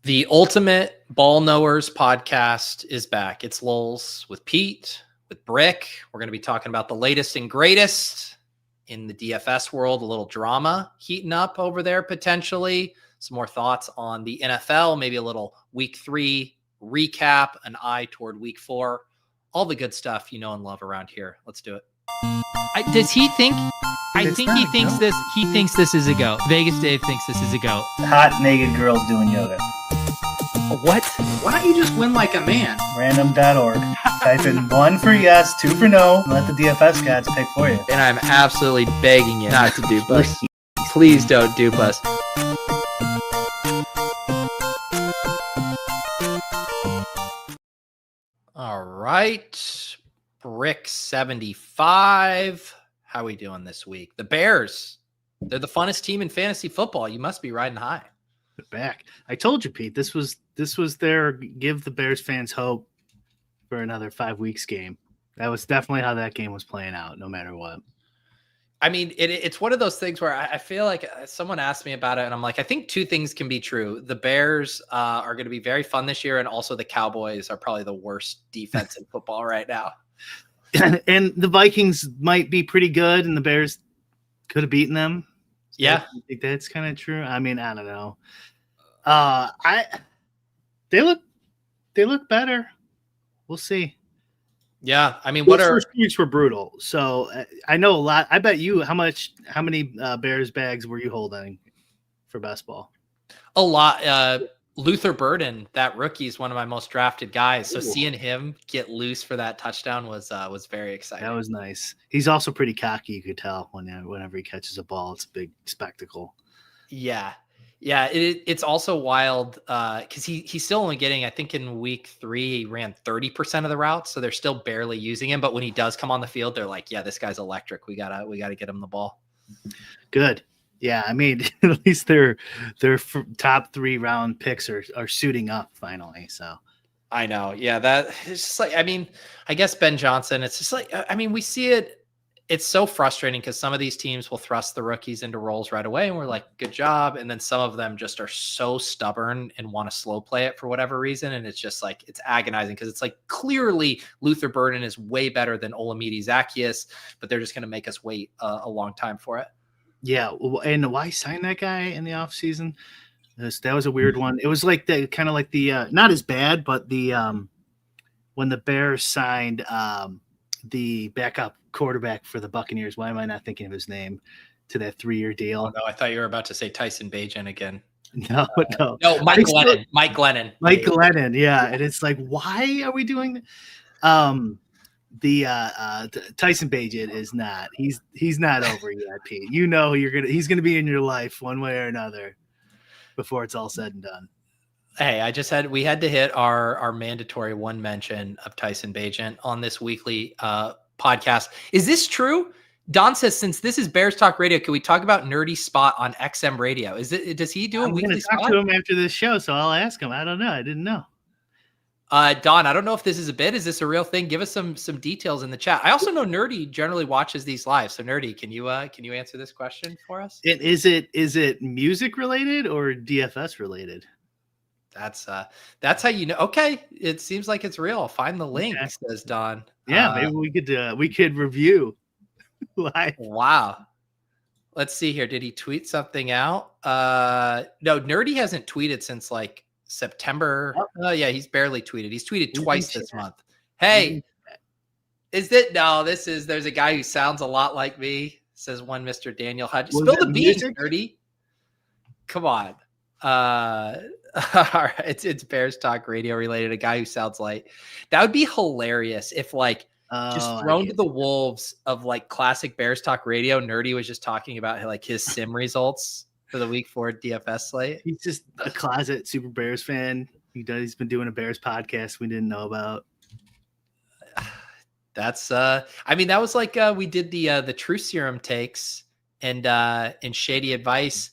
The Ultimate Ball Knowers podcast is back. It's Lulz with Pete, with Brick. We're going to be talking about the latest and greatest in the DFS world, a little drama heating up over there potentially. Some more thoughts on the NFL, maybe a little week 3 recap, an eye toward week 4. All the good stuff you know and love around here. Let's do it. Does he think? I think he thinks this. He thinks this is a go. Vegas Dave thinks this is a go. Hot naked girls doing yoga. What? Why don't you just win like a man? Random.org. Type in 1 for yes, 2 for no, and let the DFS gods pick for you. And I'm absolutely begging you not to dupe us. Please don't dupe us. All right. Brick 75. How we doing this week? The Bears. They're the funnest team in fantasy football. You must be riding high. Back. I told you, Pete, this was their give the Bears fans hope for another 5 weeks game. That was definitely how that game was playing out, no matter what. I mean, it's one of those things where I feel like someone asked me about it, and I'm like, I think 2 things can be true. The Bears are going to be very fun this year, and also the Cowboys are probably the worst defense in football right now. And the Vikings might be pretty good, and the Bears could have beaten them. So yeah, I think that's kind of true. I mean, I don't know. They look better. We'll see. Yeah, I mean, first weeks were brutal. So I know a lot. I bet you how many Bears bags were you holding for best ball? A lot. Luther Burden, that rookie, is one of my most drafted guys. So seeing him get loose for that touchdown was very exciting. That was nice. He's also pretty cocky. You could tell whenever he catches a ball, it's a big spectacle. Yeah. It's also wild because he's still only getting, I think in week 3, he ran 30% of the routes. So they're still barely using him. But when he does come on the field, they're like, yeah, this guy's electric. We gotta get him the ball. Good. Yeah, I mean, at least their top 3 round picks are suiting up finally. So I know. Yeah, that it's just like, I mean, I guess Ben Johnson, it's just like, I mean, we see it. It's so frustrating because some of these teams will thrust the rookies into roles right away, and we're like, good job. And then some of them just are so stubborn and want to slow play it for whatever reason. And it's just like, it's agonizing because it's like, clearly Luther Burden is way better than Olamide Zaccheaus, but they're just going to make us wait a long time for it. Yeah, and why sign that guy in the offseason? That was a weird one. It was like the not as bad, but the when the Bears signed the backup quarterback for the Buccaneers. Why am I not thinking of his name? To that 3-year deal. Oh, no, I thought you were about to say Tyson Bagent again. No. Mike Glennon. Mike Glennon. Yeah, and it's like, why are we doing that? The Tyson Bagent is not. He's not over yet, Pete. You know he's gonna be in your life one way or another before it's all said and done. Hey, we had to hit our mandatory 1 mention of Tyson Bagent on this weekly podcast. Is this true? Don says, since this is Bears Talk Radio, can we talk about Nerdy Spot on XM Radio? Does he do a weekly spot? I'm going to talk to him after this show, so I'll ask him. I don't know. I didn't know. Don, I don't know if this is a bit. Is this a real thing? Give us some details in the chat. I also know Nerdy generally watches these live. So Nerdy, can you answer this question for us? Is it music related or DFS related? That's how you know. Okay, it seems like it's real. I'll find the link, says Don. Yeah, maybe we could review live. Wow. Let's see here. Did he tweet something out? No, Nerdy hasn't tweeted since like September. Oh yeah, he's barely tweeted. He's tweeted twice this month. Hey, there's a guy who sounds a lot like me, says one Mr. Daniel Hudge. Spill the beans, Nerdy. Come on. All right, it's Bears Talk Radio related. A guy who sounds like that would be hilarious if like just thrown to the wolves of like classic Bears Talk Radio. Nerdy was just talking about like his sim results for the week 4 DFS slate. He's just a closet Super Bears fan. He's been doing a Bears podcast we didn't know about. That's I mean, that was like we did the True Serum takes and Shady Advice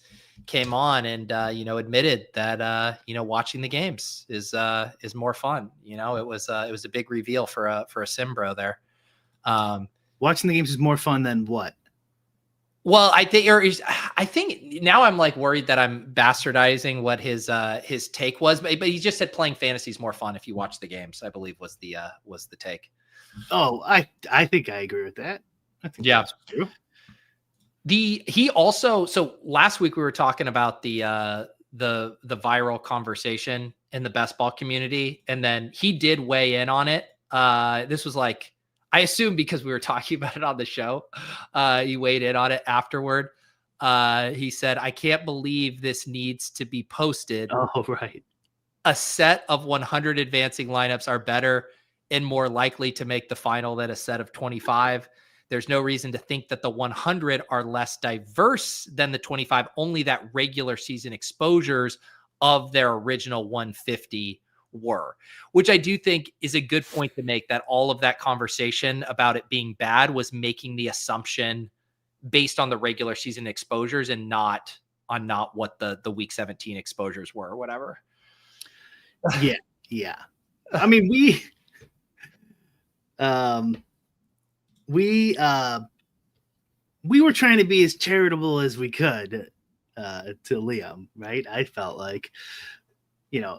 came on and admitted that watching the games is more fun. It was a big reveal for a sim bro there. Watching the games is more fun than what? Well, I think now I'm like worried that I'm bastardizing what his take was, but he just said playing fantasy is more fun if you watch the games, I believe was the take. Oh, I think I agree with that. I think that's true. He also, so last week we were talking about the viral conversation in the best ball community, and then he did weigh in on it. This was like, I assume because we were talking about it on the show, he weighed in on it afterward. He said, "I can't believe this needs to be posted. Oh, right. A set of 100 advancing lineups are better and more likely to make the final than a set of 25. There's no reason to think that the 100 are less diverse than the 25, only that regular season exposures of their original 150 were," which I do think is a good point to make, that all of that conversation about it being bad was making the assumption based on the regular season exposures and not what the week 17 exposures were or whatever. Yeah. I mean, we were trying to be as charitable as we could to Liam, right? I felt like,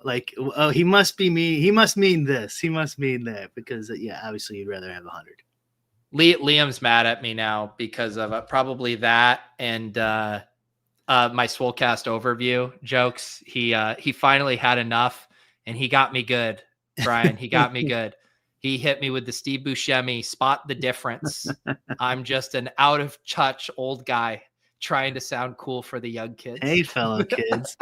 like, oh, he must be mean. He must mean this. He must mean that, because obviously you'd rather have 100. Liam's mad at me now because of probably that and my Swolecast overview jokes. He finally had enough, and he got me good, Brian. He got me good. He hit me with the Steve Buscemi, spot the difference. I'm just an out of touch old guy trying to sound cool for the young kids. Hey, fellow kids.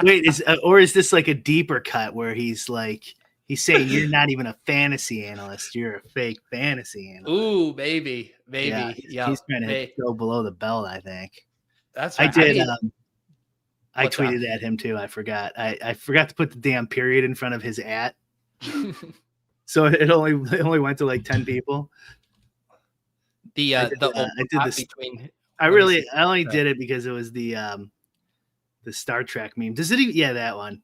Wait, is this like a deeper cut where he's saying you're not even a fantasy analyst, you're a fake fantasy analyst? Ooh, maybe. Yeah, he's trying to go below the belt, I think. That's right. I did. I tweeted at him too. I forgot. I forgot to put the damn period in front of his at. So it only went to like 10 people. I only did it because it was the Star Trek meme. Does it even? Yeah, that one.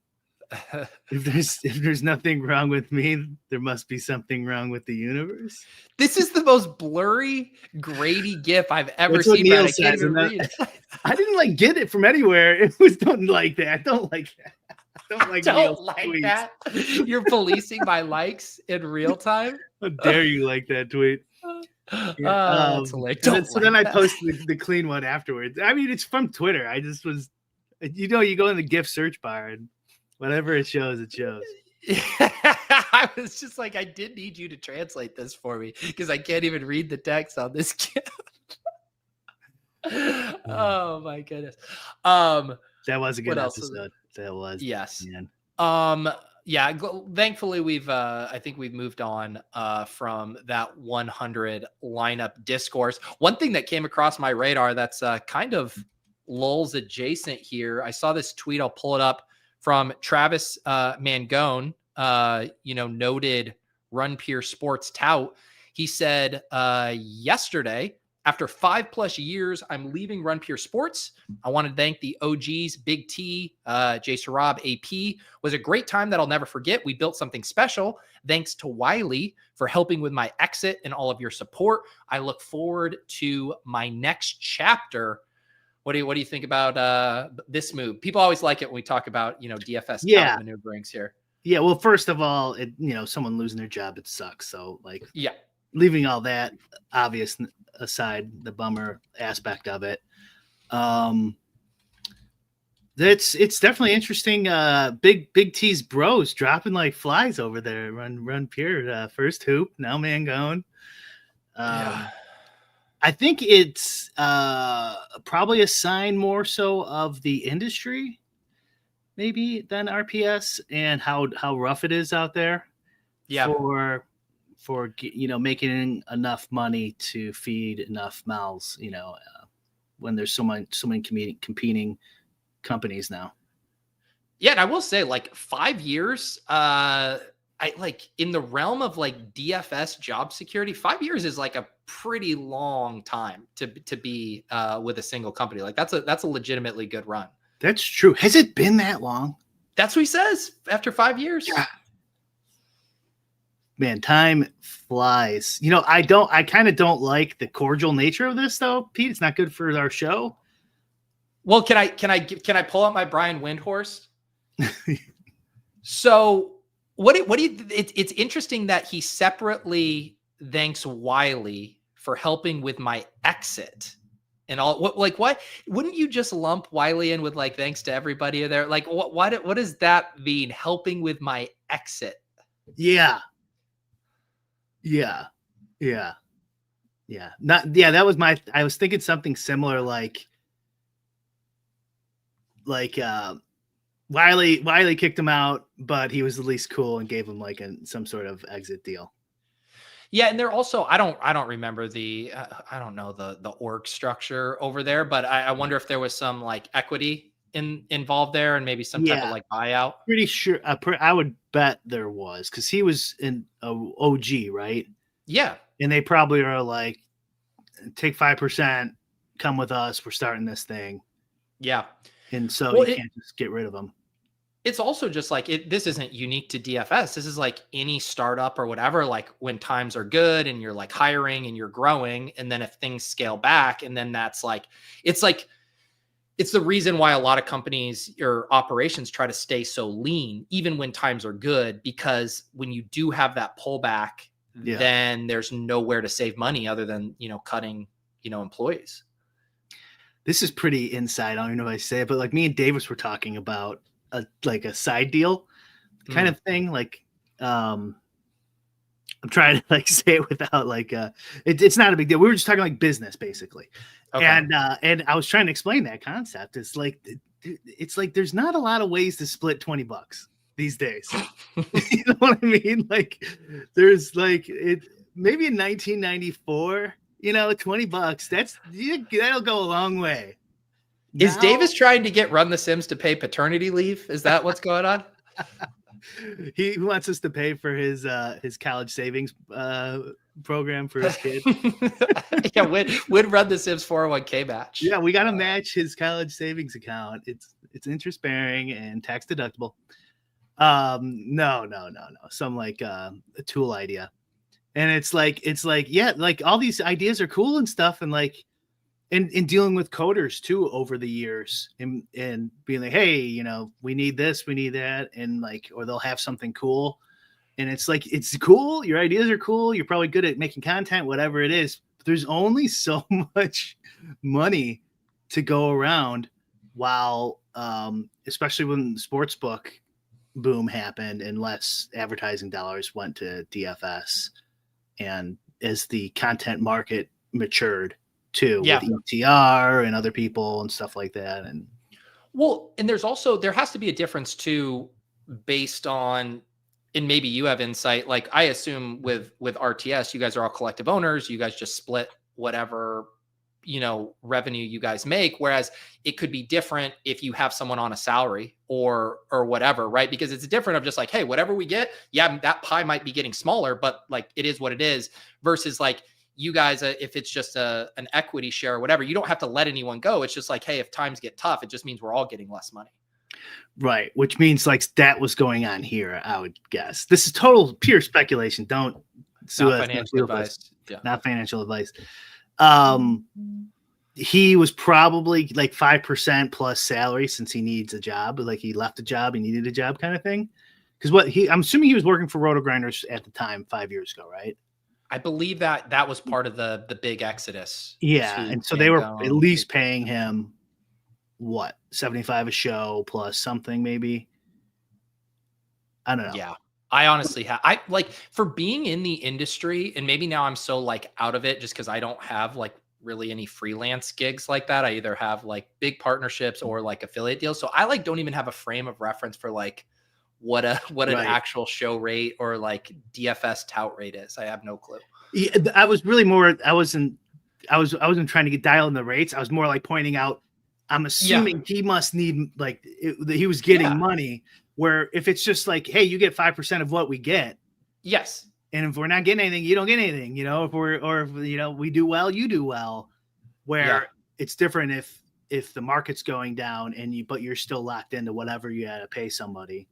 If there's nothing wrong with me, there must be something wrong with the universe. This is the most blurry, grainy GIF I've ever seen. Neil says, I didn't get it from anywhere. It was don't like that. Don't like that. Don't like that. You're policing my likes in real time. How dare you like that tweet? Then I posted the clean one afterwards. I mean, it's from Twitter. I just was, you go in the GIF search bar and whatever it shows, it shows. I was just like, I did need you to translate this for me because I can't even read the text on this GIF. Oh my goodness. That was a good episode. That was. Yes. Man. Yeah. Thankfully, I think we've moved on from that 100 lineup discourse. One thing that came across my radar that's kind of lulls adjacent here. I saw this tweet. I'll pull it up from Travis Mangone, noted Run Pure Sports tout. He said yesterday, after 5+ years, I'm leaving Run Pure Sports. I want to thank the OGs, Big T, Jay Sarab, AP. Was a great time that I'll never forget. We built something special. Thanks to Wiley for helping with my exit and all of your support. I look forward to my next chapter. What do you think about this move? People always like it when we talk about, DFS maneuverings here. Yeah. Well, first of all, someone losing their job, it sucks. So leaving all that obvious aside, the bummer aspect of it, it's definitely interesting. Big T's bros dropping like flies over there. Run Pure, first hoop, now Mangone. I think it's probably a sign more so of the industry, maybe, than RPS and how rough it is out there. Yeah. For making enough money to feed enough mouths, when there's so many competing companies now. Yeah, and I will say, 5 years, in the realm of DFS job security, 5 years is a pretty long time to be with a single company. That's a legitimately good run. That's true. Has it been that long? That's what he says after 5 years. Yeah. Man, time flies. I kind of don't like the cordial nature of this though, Pete. It's not good for our show. Well, can I pull out my Brian Windhorst? So what do you? It's interesting that he separately thanks Wiley for helping with my exit and all. What? Wouldn't you just lump Wiley in with like thanks to everybody there? Like what does that mean? Helping with my exit? Yeah. That was I was thinking something similar like Wiley kicked him out, but he was at least cool and gave him like some sort of exit deal. Yeah, and they're also I don't remember the I don't know the org structure over there, but I wonder if there was some like equity involved there and maybe some type of like buyout. Pretty sure I would bet there was because he was in OG, right? Yeah, and they probably are like, take 5%, come with us. We're starting this thing. Yeah, and so you can't just get rid of them. It's also just like this isn't unique to DFS. This is like any startup or whatever, like when times are good and you're like hiring and you're growing. And then if things scale back, and then that's like, it's the reason why a lot of companies or operations try to stay so lean, even when times are good, because when you do have that pullback, then there's nowhere to save money other than, cutting, employees. This is pretty inside. I don't even know if I say it, but like me and Davis were talking about a side deal kind of thing. Like, I'm trying to like say it without like, it's not a big deal. We were just talking like business basically. Okay. And I was trying to explain that concept. It's like, there's not a lot of ways to split $20 these days. You know what I mean? Like there's like maybe in 1994, $20, that'll go a long way. Is Davis trying to get Run the Sims to pay paternity leave? Is that what's going on? He wants us to pay for his college savings program for his kid. Yeah, would Run the Sims 401k match. Yeah, we got to match his college savings account. It's interest bearing and tax deductible. No. Some like a tool idea. And it's like, yeah, like all these ideas are cool and stuff. And like, in dealing with coders too over the years and being like, hey, we need this, we need that. And like, or they'll have something cool. And it's like, it's cool. Your ideas are cool. You're probably good at making content, whatever it is. But there's only so much money to go around while, especially when the sportsbook boom happened and less advertising dollars went to DFS. And as the content market matured too, with ETR and other people and stuff like that. And there has to be a difference too, based on, and maybe you have insight. Like I assume with RTS, you guys are all collective owners. You guys just split whatever, revenue you guys make. Whereas it could be different if you have someone on a salary or whatever, right? Because it's different of just like, hey, whatever we get, that pie might be getting smaller, but like it is what it is, versus like you guys, if it's just an equity share or whatever, you don't have to let anyone go. It's just like, hey, if times get tough, it just means we're all getting less money. Right. Which means like that was going on here, I would guess. This is total pure speculation. Don't sue us. Financial advice. Yeah. Not financial advice. He was probably like 5% plus salary since he needs a job. Like he left a job, he needed a job kind of thing. Because I'm assuming he was working for Roto Grinders at the time 5 years ago, right? I believe that was part of the big exodus. Yeah. And so they were at least paying him what, 75 a show plus something maybe. I don't know. Yeah. I honestly for being in the industry, and maybe now I'm so like out of it just because I don't have like really any freelance gigs like that. I either have like big partnerships or like affiliate deals. So I like don't even have a frame of reference for like what an actual show rate or like DFS tout rate is. I have no clue. Yeah, I was really more, I wasn't trying to get dialed in the rates. I was more like pointing out, I'm assuming he must need he was getting money, where if it's just like, hey, you get 5% of what we get. Yes. And if we're not getting anything, you don't get anything, if we do well, you do well, where it's different if the market's going down but you're still locked into whatever you had to pay somebody.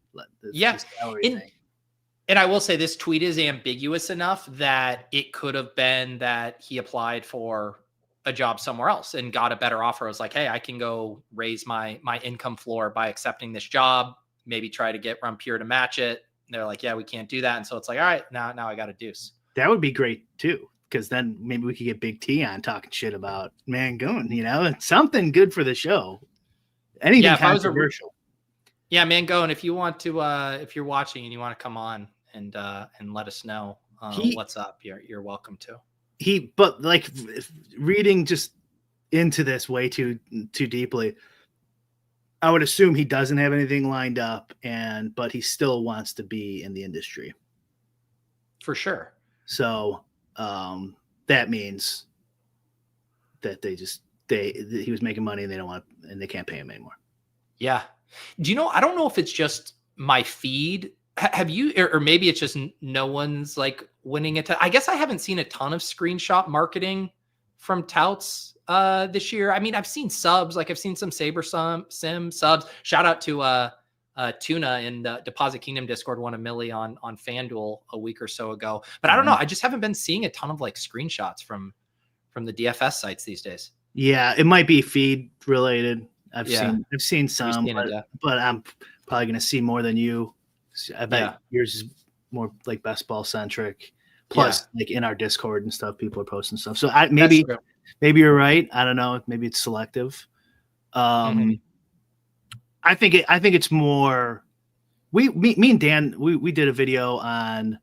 And I will say this tweet is ambiguous enough that it could have been that he applied for a job somewhere else and got a better offer. I was like, hey, I can go raise my income floor by accepting this job, maybe try to get Run Pure to match it. And they're like, yeah, we can't do that. And so it's like, all right, now I got a deuce. That would be great too, because then maybe we could get Big T on talking shit about Mangoon, it's something good for the show. Anything controversial. Yeah, Mangoon, if you want to, if you're watching and you want to come on and let us know what's up, you're welcome to. But like reading just into this way too deeply, I would assume he doesn't have anything lined up, but he still wants to be in the industry. For sure. So that means that he was making money and they can't pay him anymore. Yeah. Do you know, I don't know if it's just my feed. Have you, or maybe it's just no one's like winning it. I guess I haven't seen a ton of screenshot marketing from touts this year. I mean, I've seen subs, like I've seen some Saber Sim subs. Shout out to Tuna in the Deposit Kingdom Discord won $1 million on FanDuel a week or so ago. But I don't know. I just haven't been seeing a ton of like screenshots from the DFS sites these days. Yeah, it might be feed related. I've seen some, but I'm probably going to see more than you. I bet yours is more like best ball centric. Plus, like in our Discord and stuff, people are posting stuff. So maybe you're right. I don't know. Maybe it's selective. I think it's more. Me and Dan, we did a video on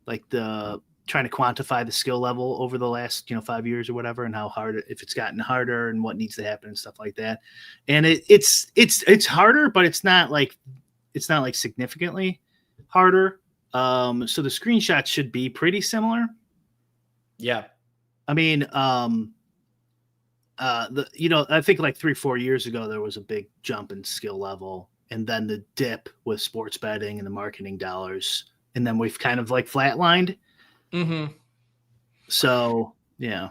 like the trying to quantify the skill level over the last 5 years or whatever, and how hard, if it's gotten harder and what needs to happen and stuff like that. And it's harder, but it's not like significantly harder. So the screenshots should be pretty similar. Yeah. I mean, I think like 3-4 years ago, there was a big jump in skill level, and then the dip with sports betting and the marketing dollars. And then we've kind of like flatlined. Mm-hmm. So, yeah.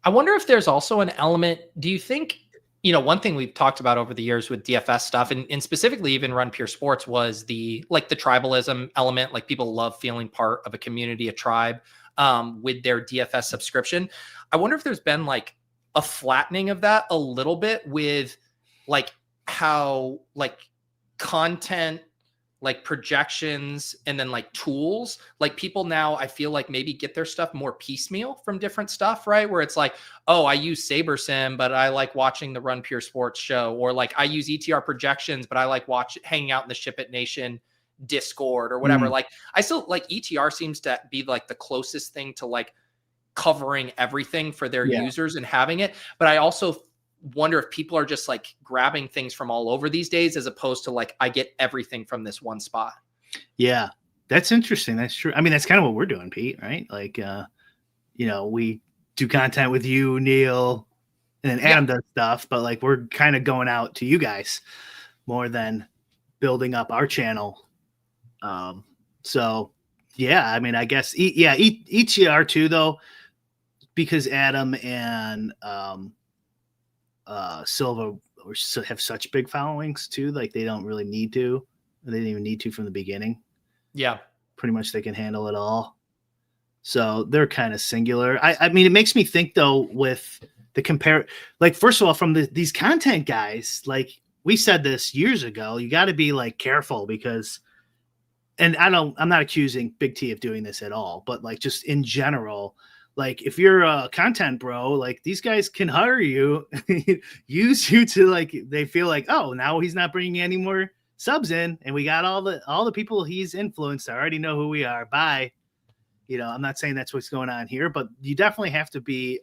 I wonder if there's also an element. Do you think, one thing we've talked about over the years with DFS stuff and specifically even Run Pure Sports was the tribalism element. Like people love feeling part of a community, a tribe, with their DFS subscription. I wonder if there's been like a flattening of that a little bit with like how like content, like projections and then like tools, like people now I feel like maybe get their stuff more piecemeal from different stuff, right? Where it's like, oh, I use Saber Sim, but I like watching the Run Pure Sports show, or like I use ETR projections, but I like hanging out in the Ship It Nation Discord or whatever. Like I still like ETR seems to be like the closest thing to like covering everything for their users and having it. But I also wonder if people are just like grabbing things from all over these days, as opposed to like, I get everything from this one spot. Yeah, that's interesting. That's true. I mean, that's kind of what we're doing, Pete, right? Like, we do content with you, Neil, and then Adam does stuff, but like, we're kind of going out to you guys more than building up our channel. So yeah, I mean, I guess, ETR too, though, because Adam and, Silva have such big followings too. Like they don't really need to. They didn't even need to from the beginning. Yeah. Pretty much they can handle it all. So they're kind of singular. I mean, it makes me think though with the like, first of all, from these content guys, like we said this years ago, you got to be like careful because, and I'm not accusing Big T of doing this at all, but like just in general, like if you're a content bro, like these guys can hire you, use you to like, they feel like, oh, now he's not bringing any more subs in, and we got all the people he's influenced. I already know who we are. Bye. I'm not saying that's what's going on here, but you definitely have to be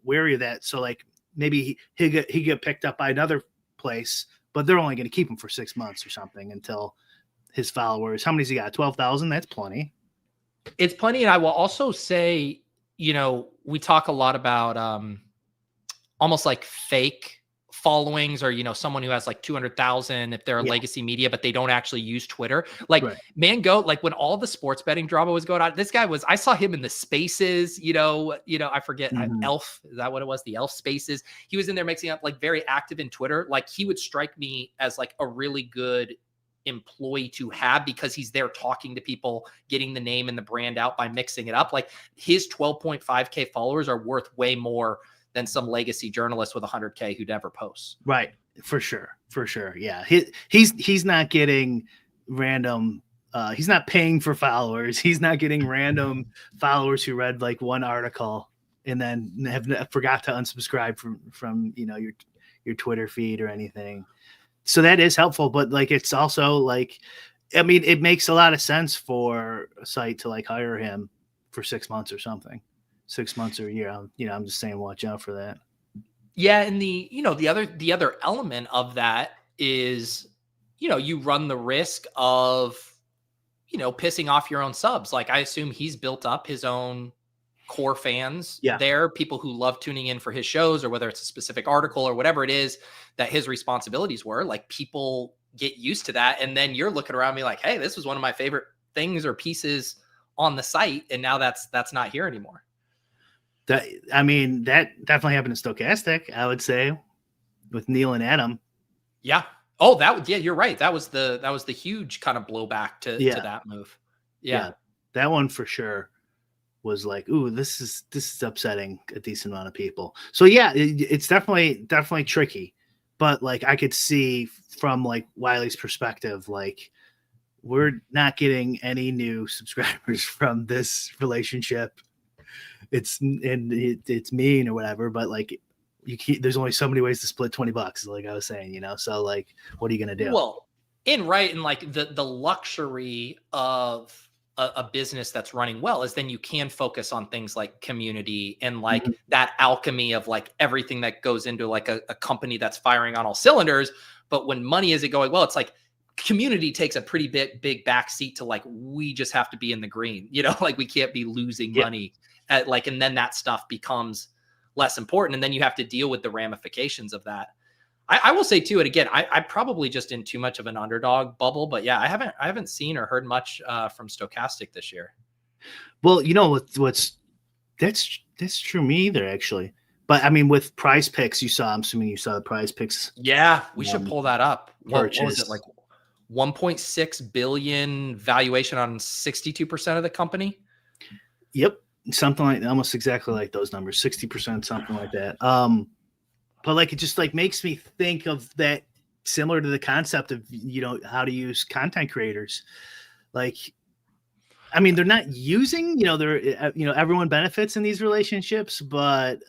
wary of that. So like maybe he get picked up by another place, but they're only going to keep him for 6 months or something until his followers. How many's he got? 12,000. That's plenty. It's plenty. And I will also say, we talk a lot about almost like fake followings, or, someone who has like 200,000 if they're a legacy media, but they don't actually use Twitter. Like Mango, like when all the sports betting drama was going on, this guy I saw him in the spaces, I forget, Elf, is that what it was? The Elf spaces. He was in there mixing up, like very active in Twitter. Like he would strike me as like a really good employee to have because he's there talking to people, getting the name and the brand out by mixing it up. Like his 12.5K followers are worth way more than some legacy journalist with 100K who never posts. Right. For sure. Yeah. He's not getting random. He's not paying for followers. He's not getting random followers who read like one article and then forgot to unsubscribe from your Twitter feed or anything. So that is helpful, but like it's also like, I mean, it makes a lot of sense for a site to like hire him for 6 months or something, 6 months or a year. I'm just saying, watch out for that. Yeah, and the other element of that is, you run the risk of, pissing off your own subs. Like I assume he's built up his own core fans there, people who love tuning in for his shows, or whether it's a specific article or whatever it is that his responsibilities were. Like people get used to that, and then you're looking around me like, hey, this was one of my favorite things or pieces on the site, and now that's not here anymore. That definitely happened in Stochastic, I would say, with Neil and Adam. Yeah. Oh, you're right. That was the huge kind of blowback to that move. Yeah. That one for sure was like, ooh, this is upsetting a decent amount of people. So yeah, it's definitely tricky. But like I could see from like Wiley's perspective, like we're not getting any new subscribers from this relationship. It's mean or whatever, but like there's only so many ways to split $20, like I was saying, so like what are you gonna do? Well, and like the luxury of a business that's running well is then you can focus on things like community and like that alchemy of like everything that goes into like a company that's firing on all cylinders. But when money isn't going well, it's like community takes a pretty big backseat to like, we just have to be in the green, like we can't be losing money at like, and then that stuff becomes less important. And then you have to deal with the ramifications of that. I will say too, and again, I probably just in too much of an underdog bubble, but yeah, I haven't seen or heard much from Stochastic this year. Well, that's true me either, actually. But I mean, with PrizePicks, I'm assuming you saw the PrizePicks. Yeah, we should pull that up. What was it, like 1.6 billion valuation on 62% of the company? Yep, something like almost exactly like those numbers, 60%, something like that. But like it just like makes me think of that, similar to the concept of how to use content creators. Like, I mean, they're not using they're everyone benefits in these relationships, but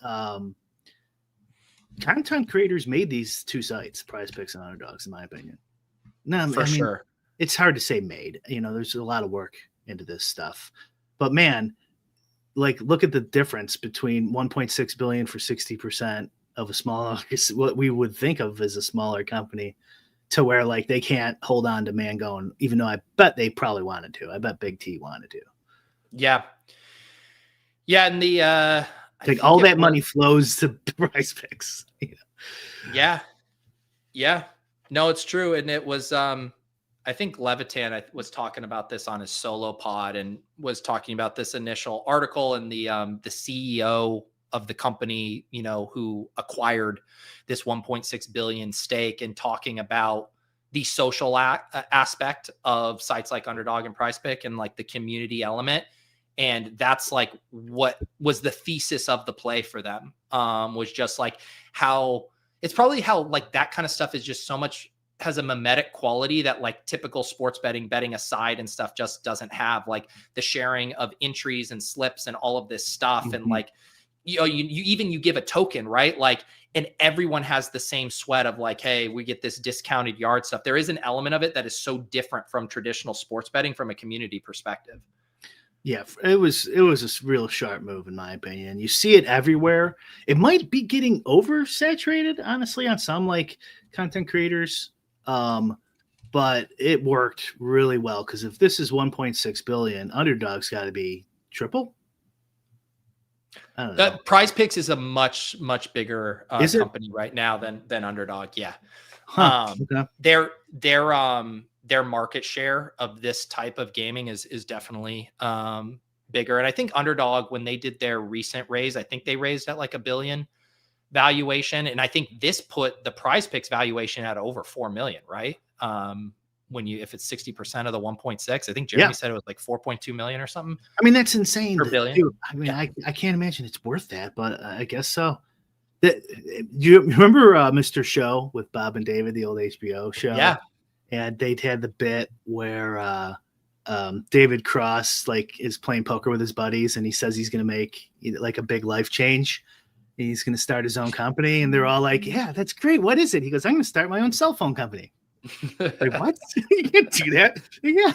content creators made these two sites, PrizePicks and Underdogs, in my opinion. No, for sure. It's hard to say made. There's a lot of work into this stuff, but man, like look at the difference between 1.6 billion for 60% of a smaller, what we would think of as a smaller company, to where like they can't hold on to Mango, even though I bet they probably wanted to. I bet Big T wanted to. Yeah. And the like all that money flows to PrizePicks. Yeah. No, it's true. And it was I think Levitan was talking about this on his solo pod and was talking about this initial article, and the CEO of the company, who acquired this 1.6 billion stake, and talking about the social aspect of sites like Underdog and PrizePick and like the community element. And that's like what was the thesis of the play for them, was just like how like that kind of stuff is just so much, has a mimetic quality that like typical sports betting aside and stuff just doesn't have, like the sharing of entries and slips and all of this stuff. And like, you give a token, right? Like, and everyone has the same sweat of like, hey, we get this discounted yard stuff. There is an element of it that is so different from traditional sports betting from a community perspective. Yeah, it was a real sharp move, in my opinion. You see it everywhere. It might be getting oversaturated, honestly, on some like content creators. But it worked really well, because if this is 1.6 billion, Underdog's got to be triple. I don't know. PrizePicks is a much bigger company right now than Underdog. Yeah. Okay. Their market share of this type of gaming is definitely bigger. And I think Underdog, when they did their recent raise, I think they raised at like $1 billion valuation. And I think this put the PrizePicks valuation at over 4 million, right? if it's 60% of the 1.6, I think Jeremy said it was like 4.2 million or something. I mean, that's insane. Per billion. Dude, I mean, I can't imagine it's worth that, but I guess so. You remember Mr. Show with Bob and David, the old HBO show? Yeah. And they had the bit where David Cross like is playing poker with his buddies, and he says he's going to make like a big life change. He's going to start his own company, and they're all like, "Yeah, that's great. What is it?" He goes, "I'm going to start my own cell phone company." Like, what? You can't do that. Yeah.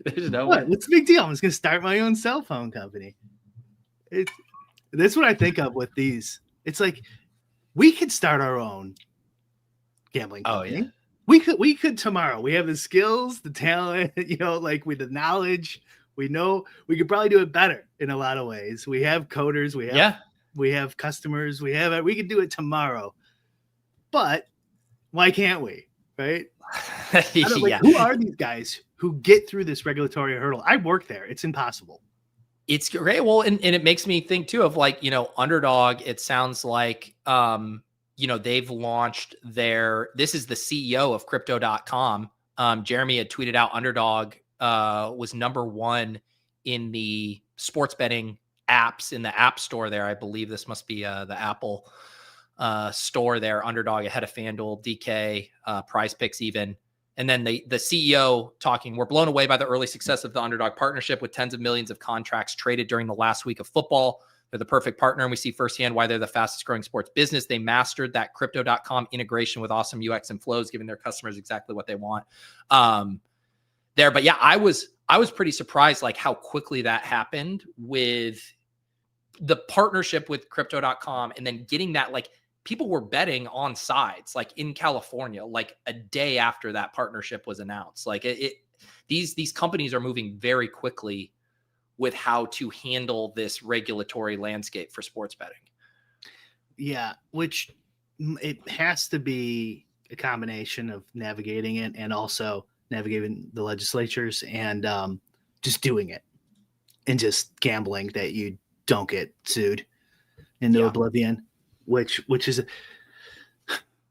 There's no way. What's the big deal? I'm just going to start my own cell phone company. That's what I think of with these. It's like we could start our own gambling company. Oh, yeah. We could tomorrow. We have the skills, the talent, like with the knowledge. We know we could probably do it better in a lot of ways. We have coders, we have customers, we could do it tomorrow. But why can't we? Right? Who are these guys who get through this regulatory hurdle? I work there. It's impossible. It's great. Well, and it makes me think too of like, Underdog. It sounds like they've launched this is the CEO of crypto.com. Jeremy had tweeted out Underdog was number 1 in the sports betting apps in the App Store there. I believe this must be the Apple store there, Underdog ahead of FanDuel, DK, PrizePicks even. And then the CEO talking, "We're blown away by the early success of the Underdog partnership with tens of millions of contracts traded during the last week of football. They're the perfect partner, and we see firsthand why they're the fastest growing sports business. They mastered that crypto.com integration with awesome UX and flows, giving their customers exactly what they want." But yeah, I was pretty surprised like how quickly that happened with the partnership with crypto.com, and then getting that, like, people were betting on sides like in California, like a day after that partnership was announced. Like these companies are moving very quickly with how to handle this regulatory landscape for sports betting. Yeah, which it has to be a combination of navigating it and also navigating the legislatures and just doing it and just gambling that you don't get sued into oblivion, which is,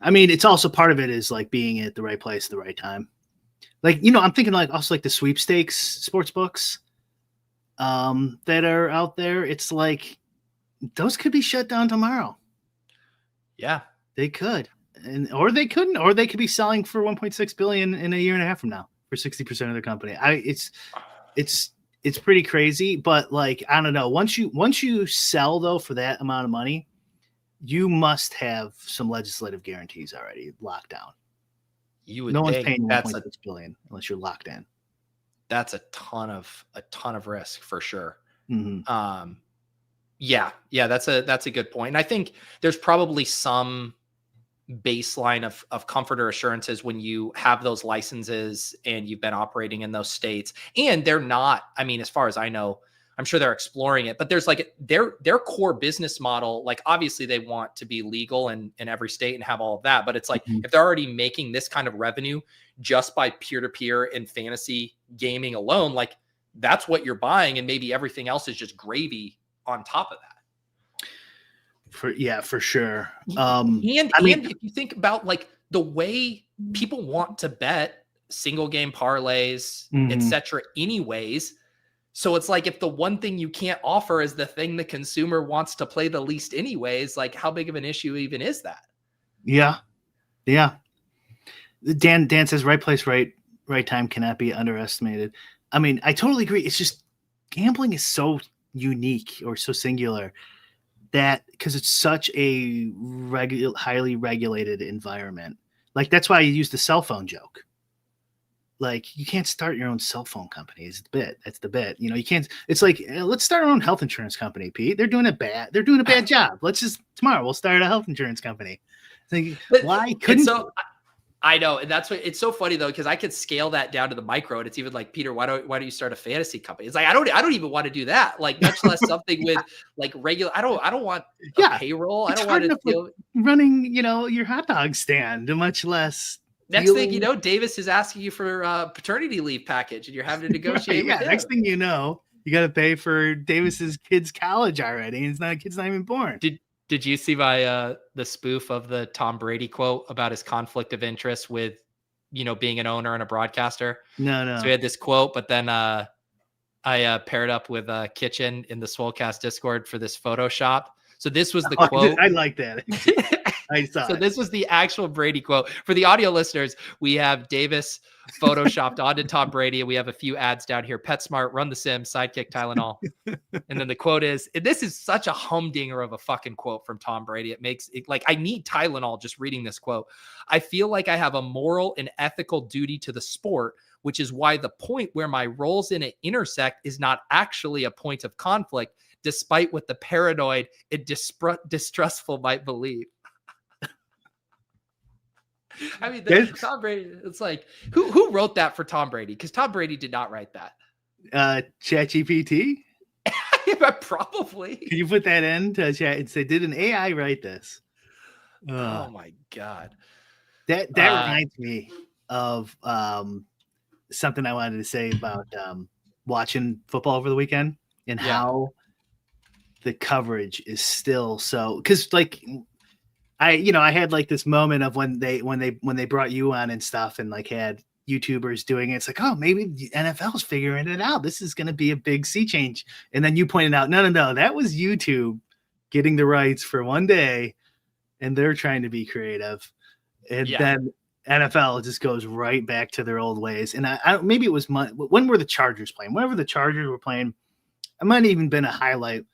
I mean, it's also part of it is like being at the right place at the right time. Like, I'm thinking like also like the sweepstakes sports books that are out there. It's like those could be shut down tomorrow. Yeah, they could, or they couldn't, or they could be selling for 1.6 billion in a year and a half from now for 60% of the company. It's pretty crazy, but like, I don't know. Once you sell though for that amount of money, you must have some legislative guarantees already locked down. You would no one's think paying that's 1.6 billion unless you're locked in. That's a ton of risk for sure. Mm-hmm. Yeah, that's a good point. And I think there's probably some baseline of comfort or assurances when you have those licenses and you've been operating in those states. And they're not, I mean, as far as I know, I'm sure they're exploring it, but there's like their core business model. Like, obviously they want to be legal in every state and have all of that. But it's like, if they're already making this kind of revenue just by peer-to-peer and fantasy gaming alone, like that's what you're buying. And maybe everything else is just gravy on top of that. For sure. And if you think about like the way people want to bet single game parlays, etc. anyways. So it's like, if the one thing you can't offer is the thing the consumer wants to play the least anyways, like how big of an issue even is that? Yeah. Yeah. Dan says right place, right time cannot be underestimated. I mean, I totally agree. It's just gambling is so unique or so singular that because it's such a highly regulated environment. Like, that's why you use the cell phone joke. Like, you can't start your own cell phone company. That's the bit. You can't. It's like, let's start our own health insurance company, Pete. They're doing a bad job. Tomorrow we'll start a health insurance company. Like, why couldn't? I know, and that's what it's so funny though, because I could scale that down to the micro, and it's even like, Peter, why don't you start a fantasy company? It's like, I don't even want to do that. Like, much less something with like regular. I don't want a payroll. I don't want to deal running, your hot dog stand, much less. Next thing you know, Davis is asking you for a paternity leave package, and you're having to negotiate. With him. Next thing you know, you got to pay for Davis's kid's college already, and kid's not even born. Did you see the spoof of the Tom Brady quote about his conflict of interest with being an owner and a broadcaster. No. So we had this quote, but then I paired up with Kitchen in the Swolecast Discord for this Photoshop. So this was the quote. I like that. I saw So it. this was the actual Brady quote. For the audio listeners, we have Davis photoshopped onto Tom Brady, and we have a few ads down here. PetSmart, Run the Sim, Sidekick, Tylenol. And then the quote is, and this is such a humdinger of a fucking quote from Tom Brady. It makes it like I need Tylenol just reading this quote. I feel like I have a moral and ethical duty to the sport, which is why the point where my roles in it intersect is not actually a point of conflict, despite what the paranoid and distrustful might believe. I mean, Tom Brady, it's like, who wrote that for Tom Brady? Because Tom Brady did not write that. ChatGPT? Probably. Can you put that in to chat and say, did an AI write this? Oh my God. That reminds me of something I wanted to say about watching football over the weekend and how the coverage is still so, because like I had like this moment of when they brought you on and stuff and like had YouTubers doing it. It's like, oh, maybe the NFL's figuring it out. This is going to be a big sea change. And then you pointed out, no, that was YouTube getting the rights for one day, and they're trying to be creative. And then NFL just goes right back to their old ways. And I maybe it was when were the Chargers playing? Whenever the Chargers were playing, it might have even been a highlight.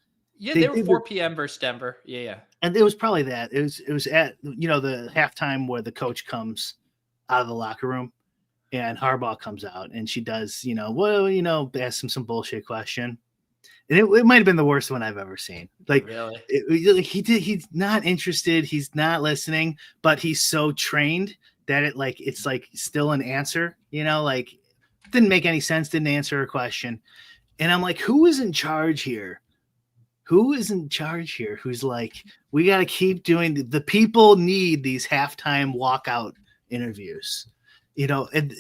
Yeah, they were 4 p.m. versus Denver. Yeah. And it was probably that. It was at the halftime where the coach comes out of the locker room and Harbaugh comes out and she does, ask him some bullshit question. And it might have been the worst one I've ever seen. Like, really? He's not interested. He's not listening, but he's so trained that it's like still an answer, like didn't make any sense. Didn't answer a question. And I'm like, who is in charge here? Who's like, we got to keep doing the people need these halftime walkout interviews, and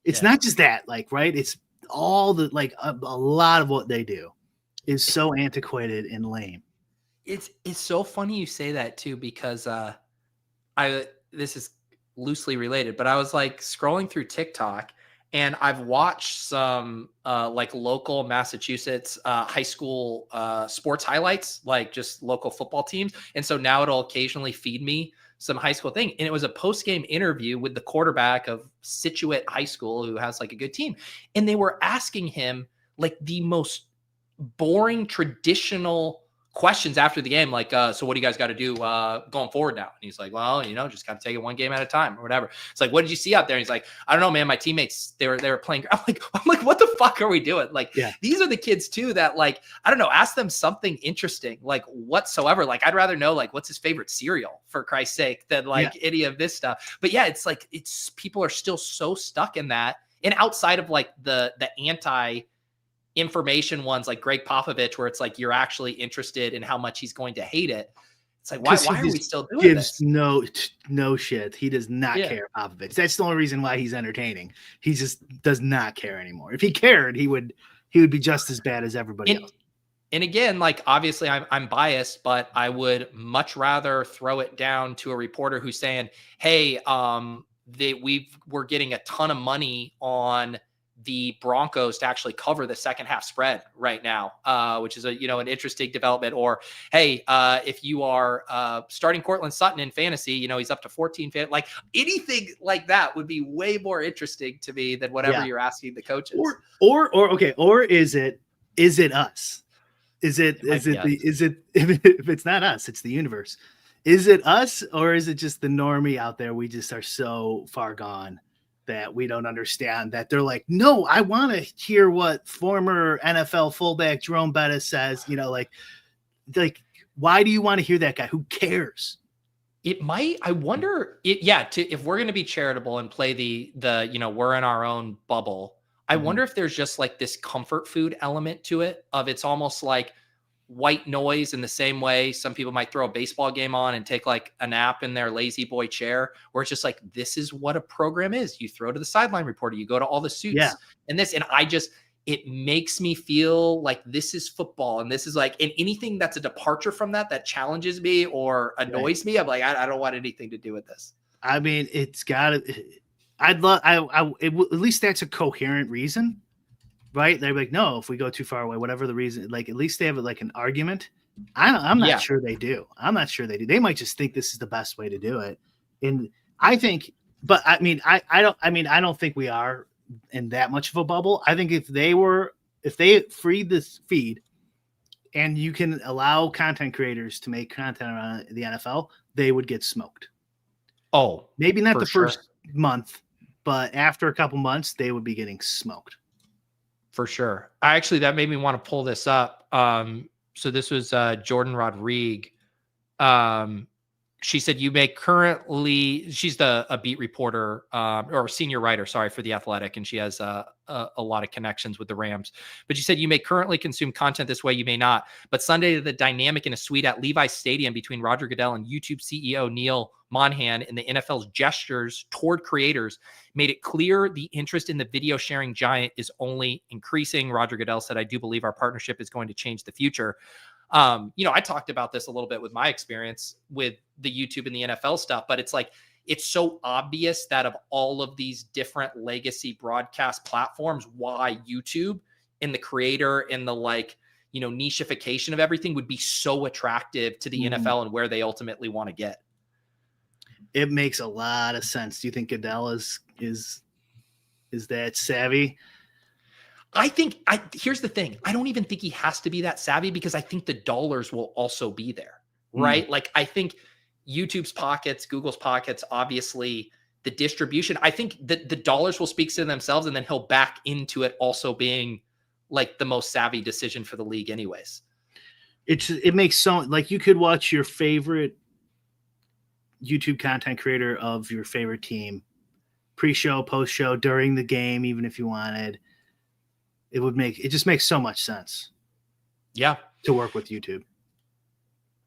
it's not just that, like, right. It's all the, like a lot of what they do is so antiquated and lame. It's so funny you say that too, because this is loosely related, but I was like scrolling through TikTok and I've watched some like local Massachusetts high school sports highlights, like just local football teams. And so now it'll occasionally feed me some high school thing. And it was a post-game interview with the quarterback of Situate High School, who has like a good team. And they were asking him like the most boring, traditional questions after the game, like, so what do you guys got to do going forward now? And he's like, well, just got to take it one game at a time or whatever. It's like, what did you see out there? And he's like, I don't know, man. My teammates, they were playing. I'm like, what the fuck are we doing? Like, these are the kids too that, like, I don't know, ask them something interesting, like whatsoever. Like, I'd rather know, like, what's his favorite cereal, for Christ's sake, than like any of this stuff. But yeah, it's like, people are still so stuck in that. And outside of like the anti information ones like Greg Popovich, where it's like you're actually interested in how much he's going to hate it. It's like, why are we still doing this? No shit. He does not care, Popovich. That's the only reason why he's entertaining. He just does not care anymore. If he cared, he would be just as bad as everybody else. And again, like, obviously I'm biased, but I would much rather throw it down to a reporter who's saying, hey, we're getting a ton of money on the Broncos to actually cover the second half spread right now, which is an interesting development. Or, hey, if you are starting Cortland Sutton in fantasy, he's up to 14. Like, anything like that would be way more interesting to me than whatever you're asking the coaches. Or is it us? Is it if it's not us, it's the universe. Is it us, or is it just the normie out there? We just are so far gone that we don't understand that they're like, no, I want to hear what former NFL fullback Jerome Bettis says, like, why do you want to hear that guy? Who cares? It might, I wonder if we're going to be charitable and play the we're in our own bubble. I wonder if there's just like this comfort food element to it, of it's almost like white noise, in the same way some people might throw a baseball game on and take like a nap in their lazy boy chair, where it's just like, this is what a program is. You throw to the sideline reporter, you go to all the suits and this, and it makes me feel like this is football. And this is like, and anything that's a departure from that challenges me or annoys me, I'm like, I don't want anything to do with this. I mean, I'd love. At least that's a coherent reason, right? They're like, no, if we go too far away, whatever the reason, like at least they have like an argument. I'm not sure they do. I'm not sure they do. They might just think this is the best way to do it. And I think, but I mean, I don't think we are in that much of a bubble. I think if they freed this feed and you can allow content creators to make content around the NFL, they would get smoked. Oh, maybe not the sure. first month, but after a couple months, they would be getting smoked. For sure. That made me want to pull this up. So this was Jordan Rodrigue. She said, she's a beat reporter or senior writer, for The Athletic. And she has a lot of connections with the Rams. But she said, you may currently consume content this way, you may not. But Sunday, the dynamic in a suite at Levi's Stadium between Roger Goodell and YouTube CEO Neil Monahan and the NFL's gestures toward creators made it clear the interest in the video sharing giant is only increasing. Roger Goodell said, I do believe our partnership is going to change the future. I talked about this a little bit with my experience with the YouTube and the NFL stuff, but it's like, it's so obvious that of all of these different legacy broadcast platforms, why YouTube and the creator and the nicheification of everything would be so attractive to the NFL and where they ultimately want to get. It makes a lot of sense. Do you think Goodell is that savvy? Here's the thing. I don't even think he has to be that savvy because I think the dollars will also be there, right? Like I think YouTube's pockets, Google's pockets, obviously the distribution, I think that the dollars will speak to themselves and then he'll back into it also being like the most savvy decision for the league anyways. It makes so like you could watch your favorite YouTube content creator of your favorite team pre-show, post-show, during the game, even if you wanted. It just makes so much sense. Yeah. To work with YouTube.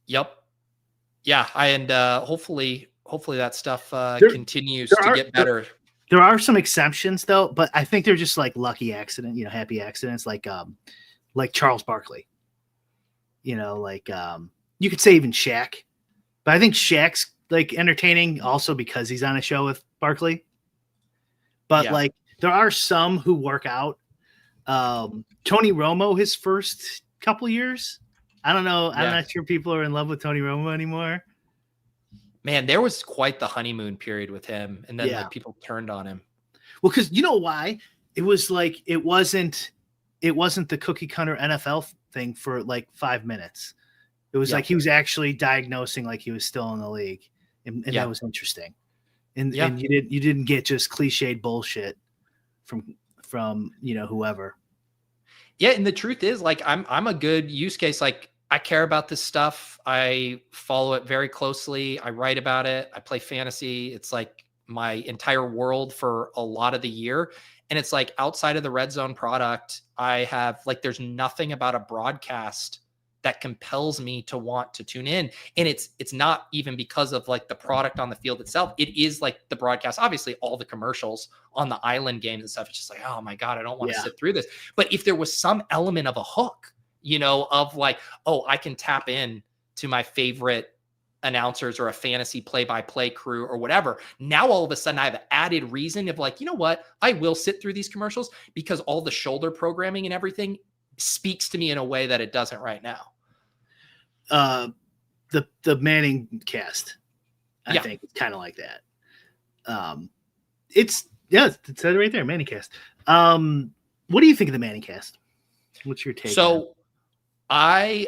Yep. Yeah. Hopefully that stuff continues to get better. There are some exceptions though, but I think they're just like lucky accident, happy accidents, like Charles Barkley. You could say even Shaq, but I think Shaq's like entertaining also because he's on a show with Barkley. But there are some who work out. Tony Romo, his first couple years, I don't know. I'm not sure people are in love with Tony Romo anymore. Man, there was quite the honeymoon period with him, and then people turned on him. Well, because you know why? It was like it wasn't the cookie cutter NFL thing for like 5 minutes. It was like he was actually diagnosing like he was still in the league, and that was interesting. And you didn't get just cliched bullshit from whoever. Yeah, and the truth is, like, I'm a good use case. Like, I care about this stuff. I follow it very closely. I write about it. I play fantasy. It's like my entire world for a lot of the year. And it's like outside of the Red Zone product, I have like, there's nothing about a broadcast that compels me to want to tune in. And it's not even because of like the product on the field itself. It is like the broadcast, obviously all the commercials on the island games and stuff. It's just like, oh my God, I don't want to sit through this. But if there was some element of a hook, of like, oh, I can tap in to my favorite announcers or a fantasy play-by-play crew or whatever. Now, all of a sudden I have an added reason of like, you know what? I will sit through these commercials because all the shoulder programming and everything speaks to me in a way that it doesn't right now. The Manning cast, I think it's kind of like that. It said it right there, Manning cast. What do you think of the Manning cast? What's your take? So I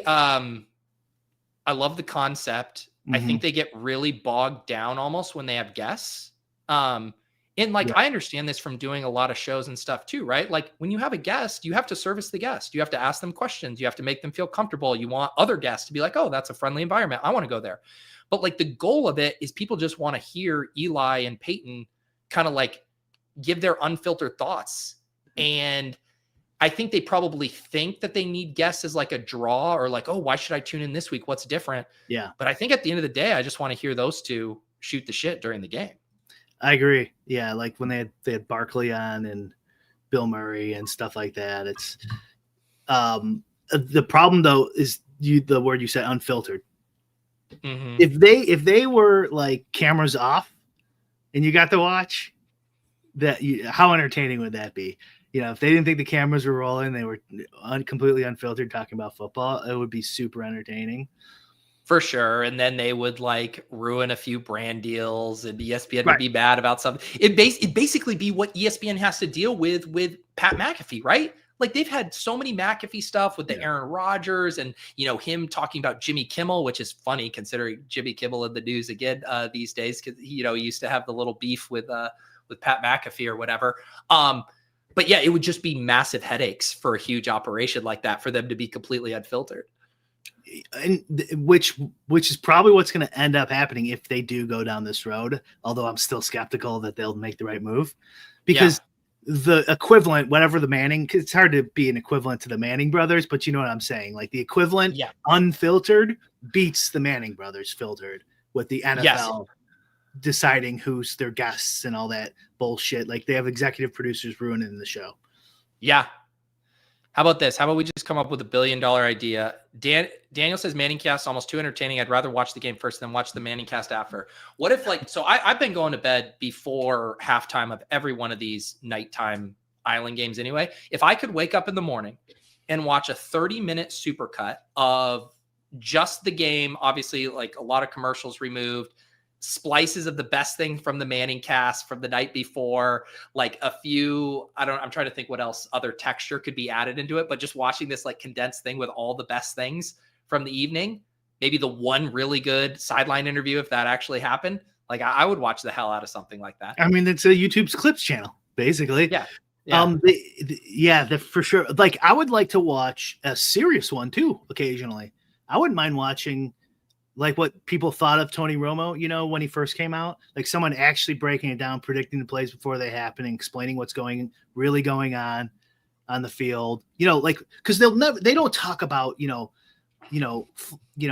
love the concept. I think they get really bogged down almost when they have guests. And like, I understand this from doing a lot of shows and stuff too, right? Like when you have a guest, you have to service the guest. You have to ask them questions. You have to make them feel comfortable. You want other guests to be like, oh, that's a friendly environment. I want to go there. But like the goal of it is people just want to hear Eli and Peyton kind of like give their unfiltered thoughts. And I think they probably think that they need guests as like a draw or like, oh, why should I tune in this week? What's different? Yeah. But I think at the end of the day, I just want to hear those two shoot the shit during the game. I agree. Yeah, like when they had Barkley on and Bill Murray and stuff like that. It's the problem though is the word you said, unfiltered. Mm-hmm. If they were like cameras off and you got to watch, how entertaining would that be? If they didn't think the cameras were rolling, they were completely unfiltered talking about football, it would be super entertaining. For sure. And then they would like ruin a few brand deals and ESPN Right. would be mad about something. It'd basically be what ESPN has to deal with Pat McAfee, right? Like they've had so many McAfee stuff with the Aaron Rodgers and, him talking about Jimmy Kimmel, which is funny considering Jimmy Kimmel in the news again these days. Cause he used to have the little beef with Pat McAfee or whatever. But yeah, it would just be massive headaches for a huge operation like that for them to be completely unfiltered. And which is probably what's going to end up happening if they do go down this road. Although I'm still skeptical that they'll make the right move, because the equivalent, whatever the Manning, it's hard to be an equivalent to the Manning brothers, but you know what I'm saying? Like the equivalent unfiltered beats the Manning brothers filtered with the NFL deciding who's their guests and all that bullshit. Like they have executive producers ruining the show. Yeah. How about this? How about we just come up with $1 billion idea? Daniel says Manningcast almost too entertaining. I'd rather watch the game first than watch the Manningcast after. What if I've been going to bed before halftime of every one of these nighttime island games anyway. If I could wake up in the morning and watch a 30-minute supercut of just the game, obviously like a lot of commercials removed, splices of the best thing from the Manning cast from the night before, like a few, I'm trying to think what else other texture could be added into it, but just watching this like condensed thing with all the best things from the evening, maybe the one really good sideline interview, if that actually happened, like I would watch the hell out of something like that. I mean, it's a YouTube's clips channel, basically. For sure. Like I would like to watch a serious one too. Occasionally, I wouldn't mind watching like what people thought of Tony Romo, when he first came out, like someone actually breaking it down, predicting the plays before they happen, and explaining what's really going on the field, like, cause they don't talk about,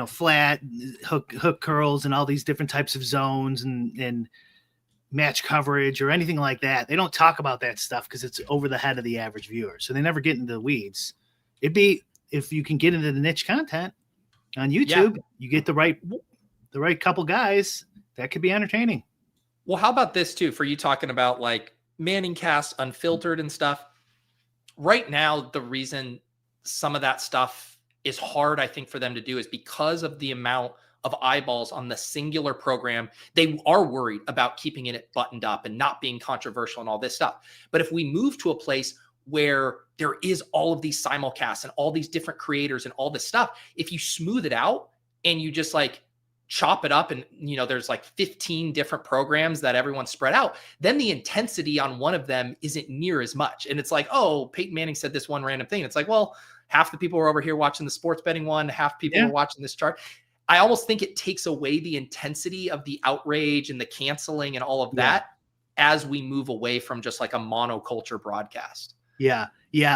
flat hook curls and all these different types of zones and match coverage or anything like that. They don't talk about that stuff because it's over the head of the average viewer. So they never get into the weeds. It'd be, if you can get into the niche content on YouTube, you get the right couple guys, that could be entertaining. Well, how about this too, for you talking about like Manning cast unfiltered and stuff right now? The reason some of that stuff is hard, I think, for them to do is because of the amount of eyeballs on the singular program. They are worried about keeping it buttoned up and not being controversial and all this stuff. But if we move to a place where there is all of these simulcasts and all these different creators and all this stuff, if you smooth it out and you just like chop it up and, there's like 15 different programs that everyone's spread out, then the intensity on one of them isn't near as much. And it's like, oh, Peyton Manning said this one random thing. It's like, well, half the people are over here watching the sports betting one, half people are watching this chart. I almost think it takes away the intensity of the outrage and the canceling and all of that as we move away from just like a monoculture broadcast. Yeah.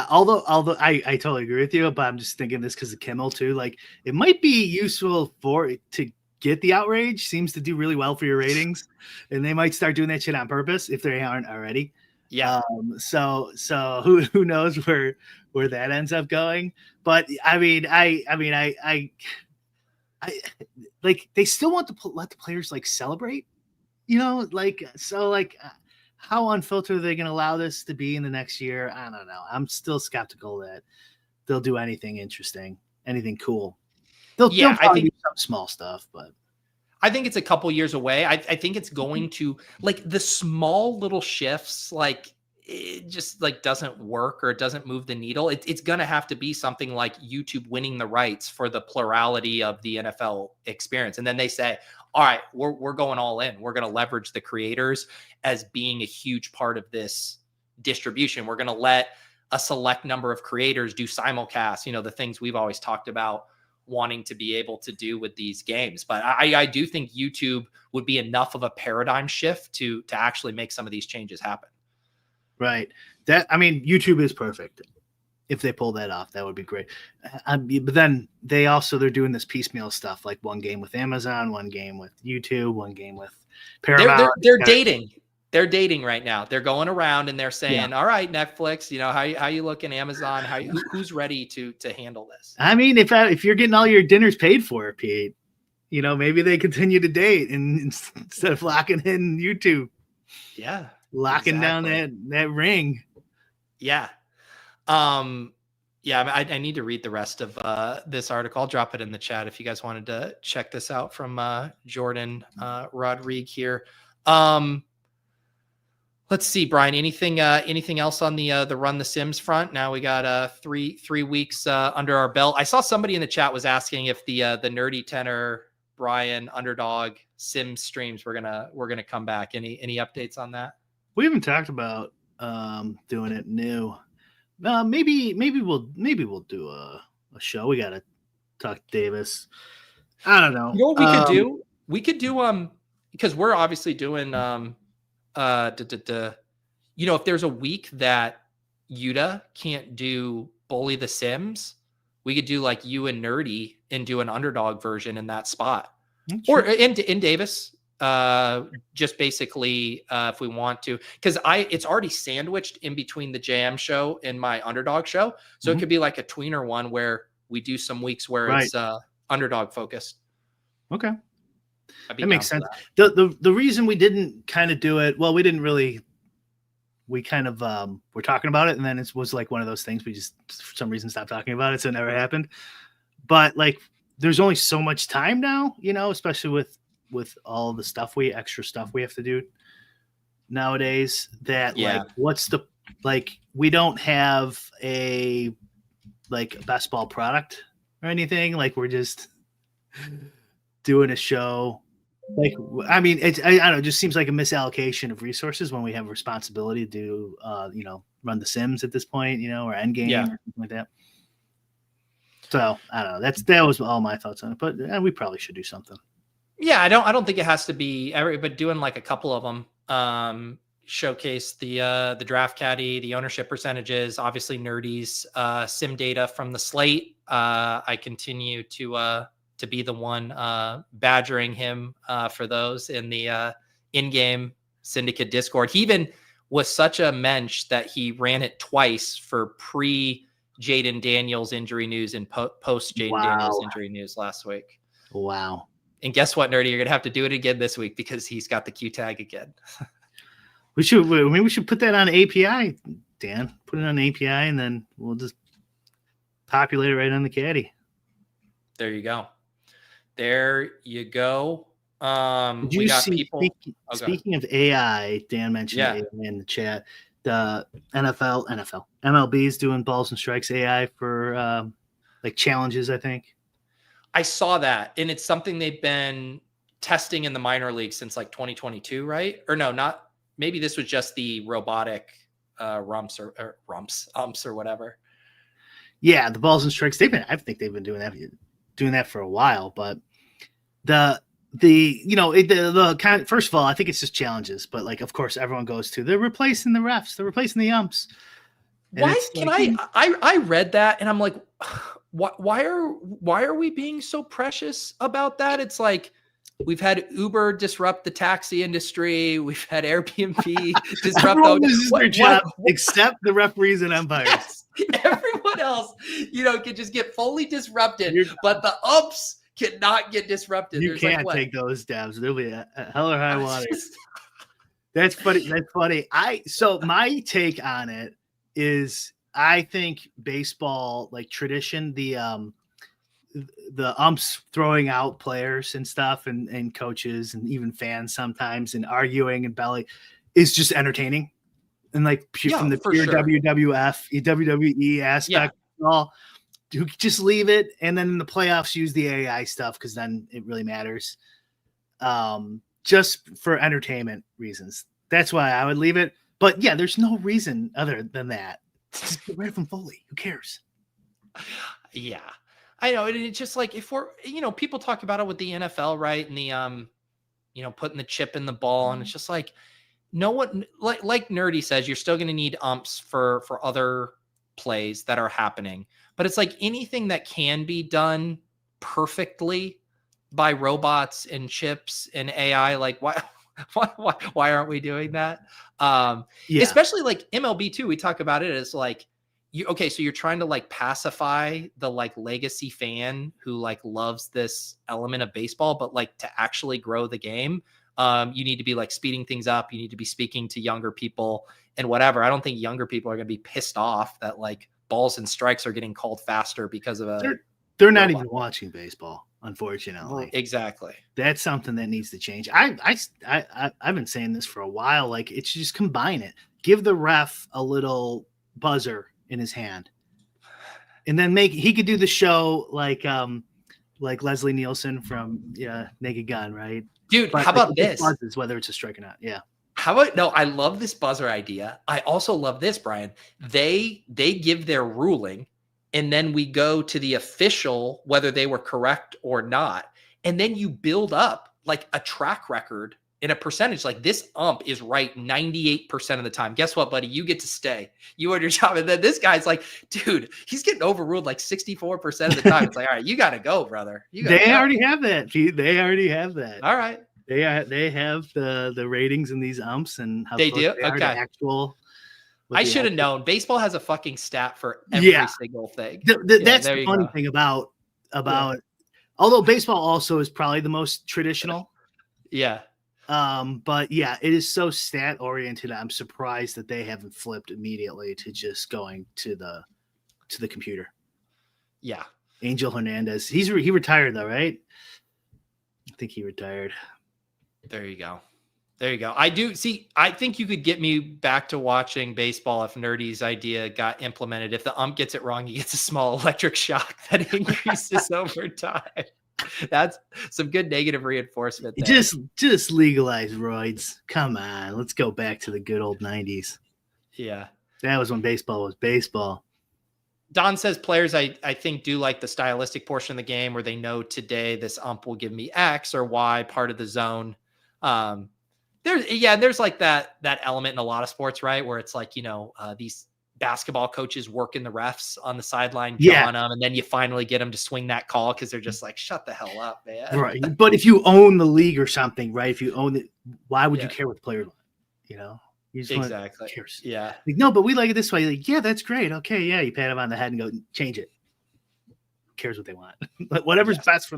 Although I totally agree with you, but I'm just thinking this because of Kimmel too. Like it might be useful to get the outrage. Seems to do really well for your ratings, and they might start doing that shit on purpose if they aren't already. Yeah. So who knows where that ends up going? But I like they still want to let the players like celebrate, how unfiltered are they going to allow this to be in the next year? I don't know. I'm still skeptical that they'll do anything interesting, anything cool. They'll probably do some small stuff, but I think it's a couple years away. I think it's going to like the small little shifts, like it just like doesn't work or it doesn't move the needle. It's going to have to be something like YouTube winning the rights for the plurality of the NFL experience. And then they say, all right, we're going all in. We're going to leverage the creators as being a huge part of this distribution. We're going to let a select number of creators do simulcasts, the things we've always talked about wanting to be able to do with these games. But I do think YouTube would be enough of a paradigm shift to actually make some of these changes happen. Right. YouTube is perfect. If they pull that off, that would be great. But then they're doing this piecemeal stuff, like one game with Amazon, one game with YouTube, one game with Paramount. They're dating. They're dating right now. They're going around and they're saying, all right, Netflix, how you looking, Amazon, who's ready to handle this? I mean, if you're getting all your dinners paid for, Pete, maybe they continue to date and instead of locking in YouTube. Yeah. locking down that ring. Yeah. Yeah, I need to read the rest of this article. I'll drop it in the chat if you guys wanted to check this out from Jordan Rodrigue here. Let's see, Brian. Anything else on the Run the Sims front? Now we got 3 weeks under our belt. I saw somebody in the chat was asking if the Nerdy Tenor Brian Underdog Sims streams were gonna come back. Any updates on that? We haven't talked about doing it new. Maybe we'll do a show. We gotta talk to Davis. I don't know. You know what we could do? We could do because we're obviously doing if there's a week that Yuta can't do Bully the Sims, we could do like you and Nerdy and do an underdog version in that spot. Or in Davis. Just basically if we want to, because it's already sandwiched in between the JM show and my underdog show, so it could be like a tweener one where we do some weeks where it's underdog focused. Okay, that makes sense. The reason we didn't kind of do it, well, we didn't really, we kind of were talking about it, and then it was like one of those things we just for some reason stopped talking about it, so it never happened. But like there's only so much time now, especially with all the extra stuff we have to do nowadays, that we don't have a best ball product or anything. Like we're just doing a show. I don't know, it just seems like a misallocation of resources when we have responsibility to do, run the Sims at this point, or Endgame or something like that. So I don't know. That was all my thoughts on it, but we probably should do something. Yeah, I don't think it has to be but doing like a couple of them, showcase the draft caddy, the ownership percentages, obviously Nerdy's sim data from the slate. I continue to be the one badgering him for those in the in-game syndicate Discord. He even was such a mensch that he ran it twice for pre-Jaden Daniels injury news and post Jaden Daniels injury news last week. Wow. And guess what, Nerdy? You're going to have to do it again this week because he's got the Q tag again. We should put that on API, Dan. Put it on API, and then we'll just populate it right on the caddy. There you go. There you go. Did you see, speaking of AI, Dan mentioned AI in the chat. The MLB is doing balls and strikes AI for challenges, I think. I saw that, and it's something they've been testing in the minor leagues since like 2022, right? Or no, not. Maybe this was just the robotic umps or whatever. Yeah, the balls and strikes. I think they've been doing that for a while. But the kind of, first of all, I think it's just challenges. But of course, everyone goes to they're replacing the refs, they're replacing the umps. And I read that and I'm like, why are we being so precious about that? It's like we've had Uber disrupt the taxi industry. We've had Airbnb disrupt their job except the referees and umpires. Yes. Everyone else, can just get fully disrupted, but the umps cannot get disrupted. You can't take those dabs. There'll be a hell or high water. That's funny. That's funny. So my take on it is I think baseball, tradition, the umps throwing out players and stuff and coaches and even fans sometimes and arguing and belly is just entertaining. And from the pure WWF, WWE aspect, all just leave it. And then in the playoffs, use the AI stuff because then it really matters. Just for entertainment reasons. That's why I would leave it. But yeah, there's no reason other than that. Just get rid of them fully. Who cares? Yeah, I know. And it's just if we're, people talk about it with the NFL, right? And the, putting the chip in the ball. And it's just no one, like Nerdy says, you're still going to need umps for other plays that are happening. But it's anything that can be done perfectly by robots and chips and AI. Why aren't we doing that? Especially MLB too. We talk about it as so you're trying to pacify the legacy fan who loves this element of baseball, but to actually grow the game. You need to be like speeding things up. You need to be speaking to younger people and whatever. I don't think younger people are going to be pissed off that like balls and strikes are getting called faster because of they're not even watching baseball, unfortunately. Exactly. That's something that needs to change. I've been saying this for a while. Like, it's just combine it. Give the ref a little buzzer in his hand, and then he could do the show like Leslie Nielsen from Naked Gun, right? Dude, how about this? Buzzes, whether it's a strike or not. Yeah. I love this buzzer idea. I also love this, Brian. They give their ruling, and then we go to the official, whether they were correct or not. And then you build up like a track record in a percentage. Like, this ump is right 98% of the time. Guess what, buddy? You get to stay. You had your job. And then this guy's like, dude, he's getting overruled like 64% of the time. It's like, all right, you got to go, brother. They already have that, Pete. They already have that. All right. They have the ratings in these umps and how they do. They are to actual. I should have known. Baseball has a fucking stat for every single thing. That's the funny thing about. Although baseball also is probably the most traditional. Yeah. But yeah, it is so stat oriented. I'm surprised that they haven't flipped immediately to just going to the computer. Yeah. Angel Hernandez. He retired though, right? I think he retired. There you go. I think you could get me back to watching baseball if Nerdy's idea got implemented. If the ump gets it wrong, he gets a small electric shock that increases over time. That's some good negative reinforcement there. Just legalize roids. Come on. Let's go back to the good old 90s. Yeah. That was when baseball was baseball. Don says players, I think, do like the stylistic portion of the game where they know today this ump will give me X or Y part of the zone. There's like that element in a lot of sports, right? Where it's like, these basketball coaches working the refs on the sideline, on them, and then you finally get them to swing that call because they're just like, shut the hell up, man. Right. But if you own the league or something, right? If you own it, why would you care what the player, You just exactly. Yeah. Like, no, but we like it this way. Like, yeah, that's great. Okay, yeah. You pat them on the head and go change it. Who cares what they want? Like, whatever's best for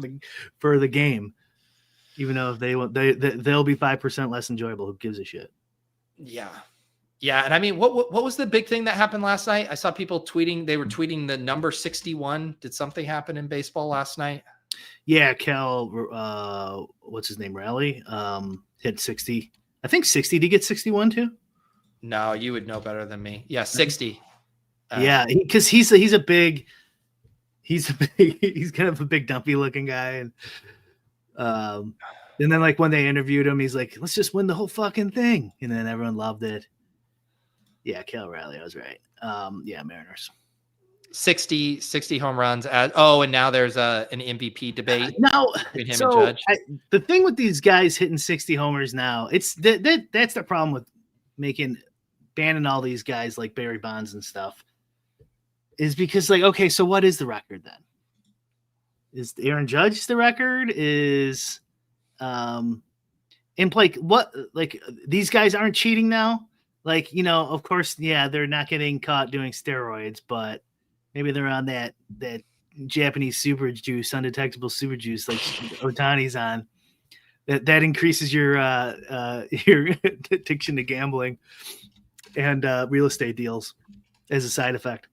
the game. Even though if they'll be 5% less enjoyable. Who gives a shit? Yeah. Yeah. And I mean, what was the big thing that happened last night? I saw people tweeting. They were tweeting the number 61. Did something happen in baseball last night? Yeah, Cal. What's his name? Raleigh. Hit 60. I think 60. Did he get 61 too? No, you would know better than me. Yeah, 60. Yeah, because he's kind of a big dumpy looking guy, and then like when they interviewed him, he's like, "Let's just win the whole fucking thing," and then everyone loved it. Yeah, Cal Raleigh, I was right. Yeah, Mariners. 60 home runs. And now there's an MVP debate between him and Judge. The thing with these guys hitting 60 homers now, it's that's the problem with banning all these guys like Barry Bonds and stuff, is because like, okay, so what is the record then? Is Aaron Judge the record? Is and like what, like these guys aren't cheating now? Like, of course, yeah, they're not getting caught doing steroids, but maybe they're on that Japanese super juice, undetectable super juice, like Otani's on. That increases your addiction to gambling and real estate deals as a side effect.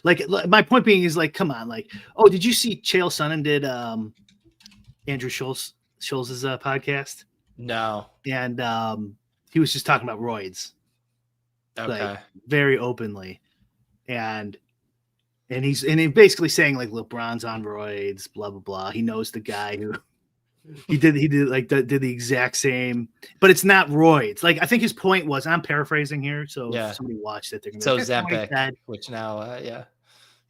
Like, my point being is like, come on, like, oh, did you see Chael Sonnen did Andrew Schultz's podcast? No. And he was just talking about roids. Okay. Like, very openly. And he's basically saying like LeBron's on roids, blah blah blah. He knows the guy who he did the exact same, but it's not roids. Like, I think his point was, I'm paraphrasing here, so if somebody watched it, they're gonna be like, Zempic, which now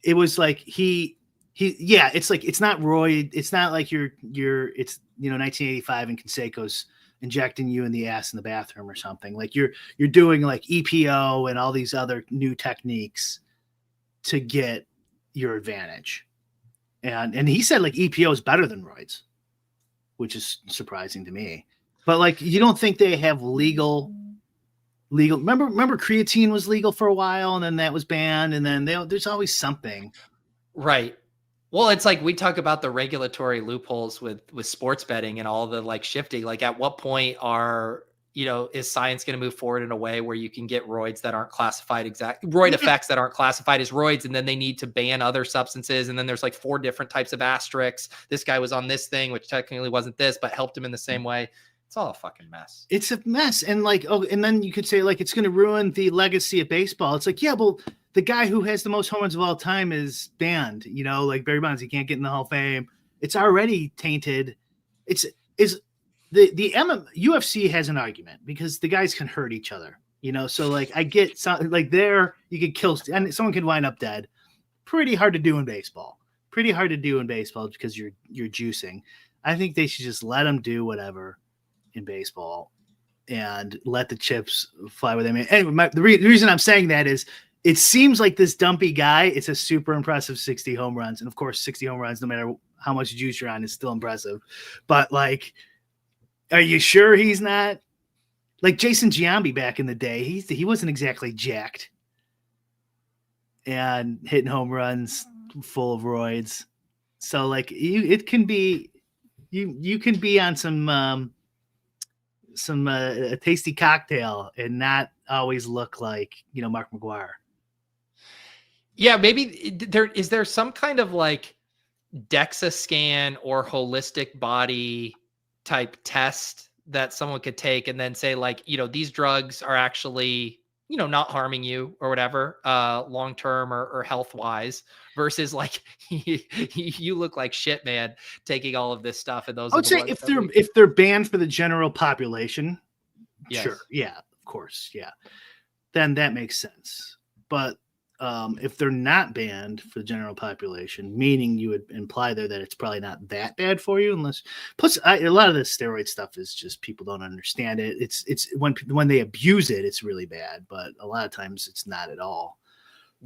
it was like it's like, it's not roid, it's not like it's 1985 and Canseco's injecting you in the ass in the bathroom or something. Like, you're doing like EPO and all these other new techniques to get your advantage. And he said like EPO is better than roids, which is surprising to me. But like, you don't think they have legal remember creatine was legal for a while and then that was banned, and then there's always something. Right. Well, it's like we talk about the regulatory loopholes with sports betting and all the like shifting. Like, at what point is science going to move forward in a way where you can get roid effects that aren't classified as roids, and then they need to ban other substances, and then there's like 4 different types of asterisks. This guy was on this thing, which technically wasn't this, but helped him in the same way. It's all a fucking mess. It's a mess, and and then you could say like it's going to ruin the legacy of baseball. It's like, yeah, well, the guy who has the most home runs of all time is banned. Like Barry Bonds, he can't get in the Hall of Fame. It's already tainted. The UFC has an argument because the guys can hurt each other. So like I get some like there you could kill and someone could wind up dead. Pretty hard to do in baseball. Because you're juicing. I think they should just let them do whatever in baseball and let the chips fly with them. Anyway, the reason I'm saying that is it seems like this dumpy guy, it's a super impressive 60 home runs. And of course, 60 home runs, no matter how much juice you're on, is still impressive. But like, are you sure he's not like Jason Giambi back in the day? He wasn't exactly jacked and hitting home runs full of roids. So like you can be on some a tasty cocktail and not always look like, Mark McGwire. Yeah, maybe is there some kind of like DEXA scan or holistic body type test that someone could take and then say like, these drugs are actually, not harming you or whatever, long term or health wise, versus like you look like shit, man, taking all of this stuff. And those, I would say if they're banned for the general population, yes. Sure, yeah, of course, yeah, then that makes sense. But if they're not banned for the general population, meaning you would imply there that it's probably not that bad for you, a lot of this steroid stuff is just people don't understand it. It's when they abuse it, it's really bad, but a lot of times it's not at all.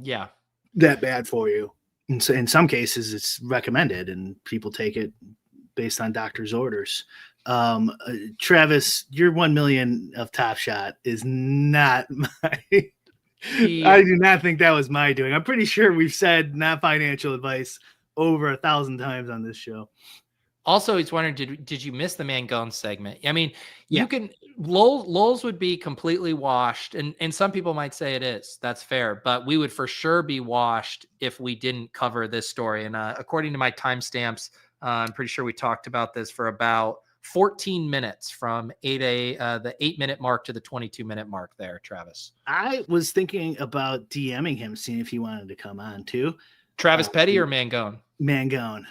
Yeah, that bad for you. And so in some cases, it's recommended, and people take it based on doctor's orders. Travis, your 1 million of Top Shot is not my. I do not think that was my doing. I'm pretty sure we've said not financial advice over 1,000 times on this show. Also, he's wondering, did you miss the Mangone segment? I mean, you can Lowell's would be completely washed, and some people might say it is. That's fair, but we would for sure be washed if we didn't cover this story. And according to my timestamps, I'm pretty sure we talked about this for about 14 minutes from the 8-minute mark to the 22-minute mark there, Travis. I was thinking about DMing him, seeing if he wanted to come on too. Travis Petty or Mangone? Mangone.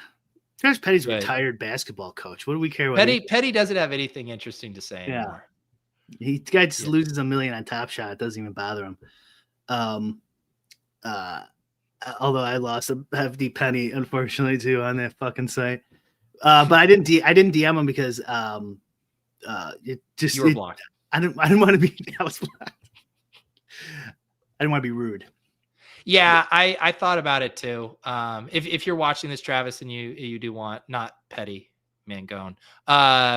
Travis Petty's a retired basketball coach. What do we care about? Petty doesn't have anything interesting to say anymore. The guy just loses $1 million on Top Shot. It doesn't even bother him. Although I lost a hefty penny, unfortunately, too, on that fucking site. But I didn't DM him because it just you were blocked. I didn't want to be. I was blocked. I didn't want to be rude. Yeah, I thought about it too. If you're watching this, Travis, and you do want not Petty Mangone,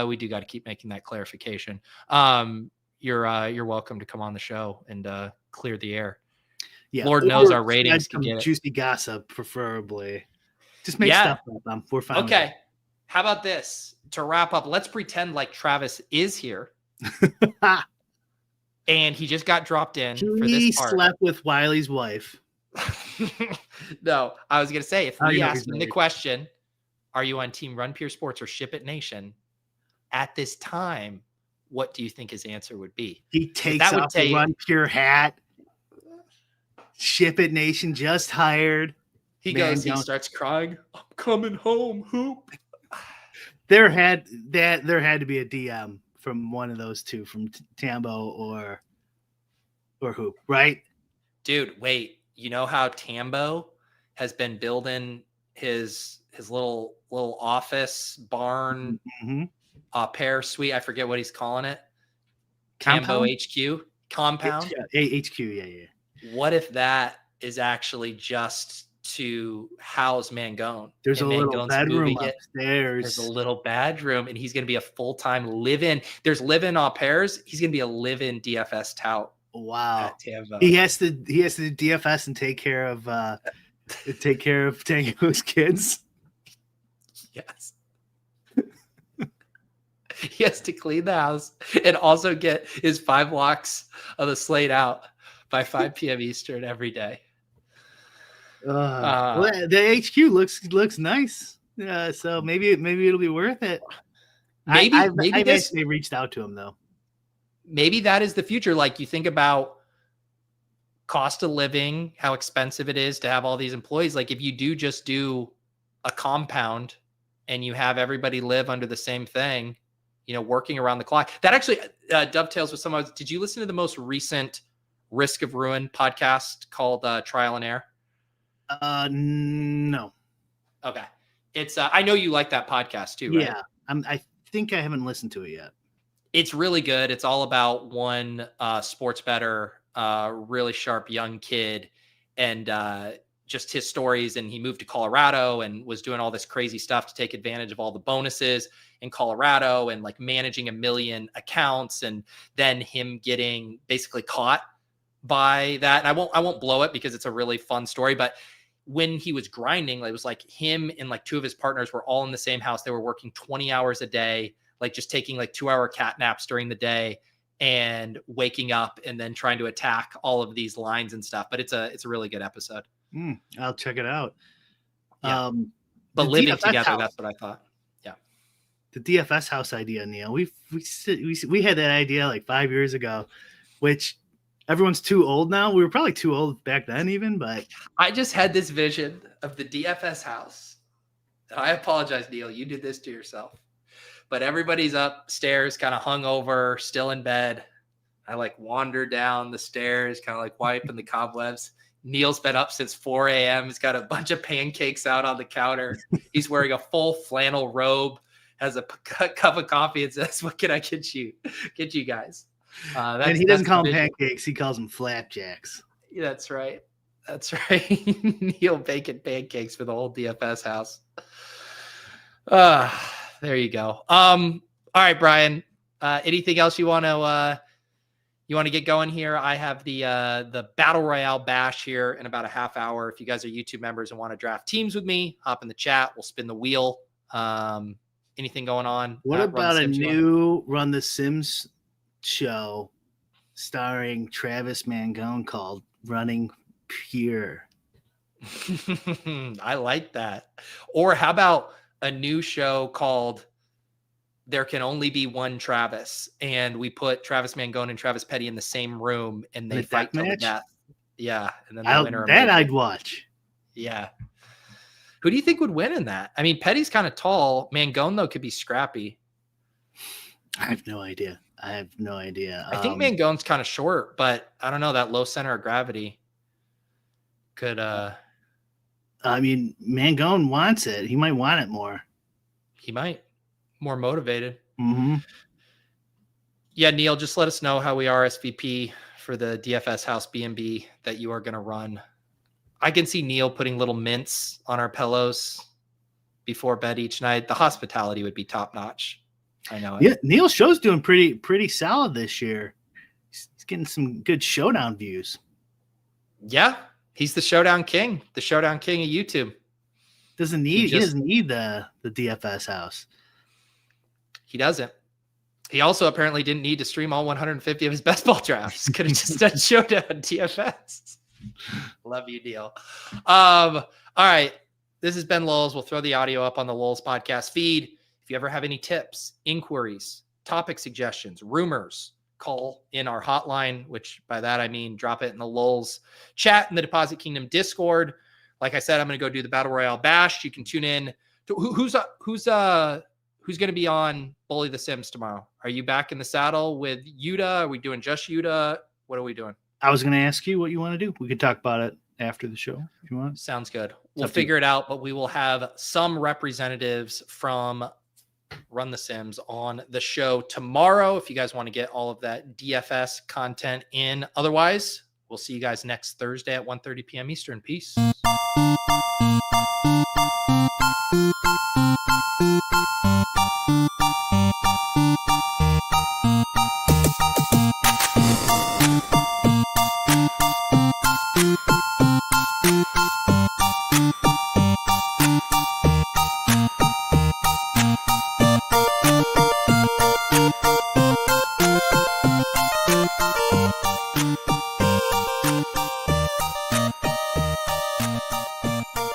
we do got to keep making that clarification. You're welcome to come on the show and clear the air. Yeah, Lord knows our ratings can get juicy gossip, preferably. Just make stuff up. We're fine. Okay. How about this? To wrap up, let's pretend like Travis is here. And he just got dropped in for this part. He slept with Wiley's wife. No, I was going to say, if we asked him the question, are you on Team Run Pure Sports or Ship It Nation? At this time, what do you think his answer would be? He takes off the Run Pure hat. Ship It Nation just hired. He starts crying. I'm coming home. Hoop. There had to be a DM from one of those two, from Tambo or Hoop, right? Dude, wait. You know how Tambo has been building his little office barn, au pair suite? I forget what he's calling it. Tambo HQ compound. HQ, yeah. What if that is actually just to house Mangone? There's a little bedroom upstairs. There's a little bedroom, and he's going to be a full-time live-in. There's live-in au pairs. He's going to be a live-in DFS tout. Wow. He has to DFS and take care of Tango's kids. Yes. He has to clean the house and also get his 5 walks of the slate out by 5 p.m. Eastern every day. Well, the HQ looks nice. So maybe it'll be worth it. Maybe I've this actually reached out to him though. Maybe that is the future. Like, you think about cost of living, how expensive it is to have all these employees. Like, if you do just do a compound and you have everybody live under the same thing, working around the clock. That actually dovetails with some of. Did you listen to the most recent Risk of Ruin podcast called Trial and Error? No. Okay. It's I know you like that podcast too, right? Yeah. I think I haven't listened to it yet. It's really good. It's all about one sports bettor, really sharp young kid, and just his stories. And he moved to Colorado and was doing all this crazy stuff to take advantage of all the bonuses in Colorado and like managing 1 million accounts, and then him getting basically caught by that. And I won't blow it because it's a really fun story, but when he was grinding, it was like him and like 2 of his partners were all in the same house. They were working 20 hours a day, like just taking like 2-hour cat naps during the day and waking up and then trying to attack all of these lines and stuff. But it's a really good episode. I'll check it out. Yeah. But living DFS together, house, that's what I thought. Yeah. The DFS house idea, Neil. We had that idea like 5 years ago, which everyone's too old now. We were probably too old back then even, but I just had this vision of the DFS house. I apologize, Neil. You did this to yourself. But everybody's upstairs, kind of hungover, still in bed. I like wander down the stairs, kind of like wiping the cobwebs. Neil's been up since 4 a.m. He's got a bunch of pancakes out on the counter. He's wearing a full flannel robe, has a cup of coffee, and says, "What can I get you guys?" And he doesn't call them pancakes. He calls them flapjacks. That's right. That's right. Neil baking pancakes for the whole DFS house. There you go. All right, Brian. Anything else you want to get going here? I have the Battle Royale Bash here in about a half hour. If you guys are YouTube members and want to draft teams with me, hop in the chat. We'll spin the wheel. Anything going on? What about a new Run the Sims show starring Travis Mangone called Running Pure? I like that. Or how about a new show called There Can Only Be One Travis, and we put Travis Mangone and Travis Petty in the same room and they fight till the death. Yeah. And then the winner. That I'd watch. Yeah. Who do you think would win in that? I mean, Petty's kind of tall. Mangone, though, could be scrappy. I have no idea. I think Mangone's kind of short, but I don't know. That low center of gravity could. I mean, Mangone wants it. He might want it more. He might. More motivated. Mm-hmm. Yeah, Neil, just let us know how we RSVP for the DFS House B&B that you are going to run. I can see Neil putting little mints on our pillows before bed each night. The hospitality would be top notch. I know. Yeah, Neil's show's doing pretty solid this year. He's getting some good showdown views. Yeah, he's the showdown king of YouTube. He doesn't need the DFS house. He doesn't. He also apparently didn't need to stream all 150 of his best ball drafts. Could have just done showdown DFS. Love you, Neil. All right. This has been Lulz. We'll throw the audio up on the Lulz podcast feed. If you ever have any tips, inquiries, topic suggestions, rumors, call in our hotline, which by that I mean drop it in the Lulz chat in the Deposit Kingdom Discord. Like I said, I'm going to go do the Battle Royale Bash. You can tune in. Who's going to be on Bully the Sims tomorrow? Are you back in the saddle with Yuta? Are we doing just Yuta? What are we doing? I was going to ask you what you want to do. We could talk about it after the show if you want. Sounds good. We'll figure it out, but we will have some representatives from Run the Sims on the show tomorrow if you guys want to get all of that DFS content in. Otherwise, we'll see you guys next Thursday at 1:30 p.m. Eastern. Peace.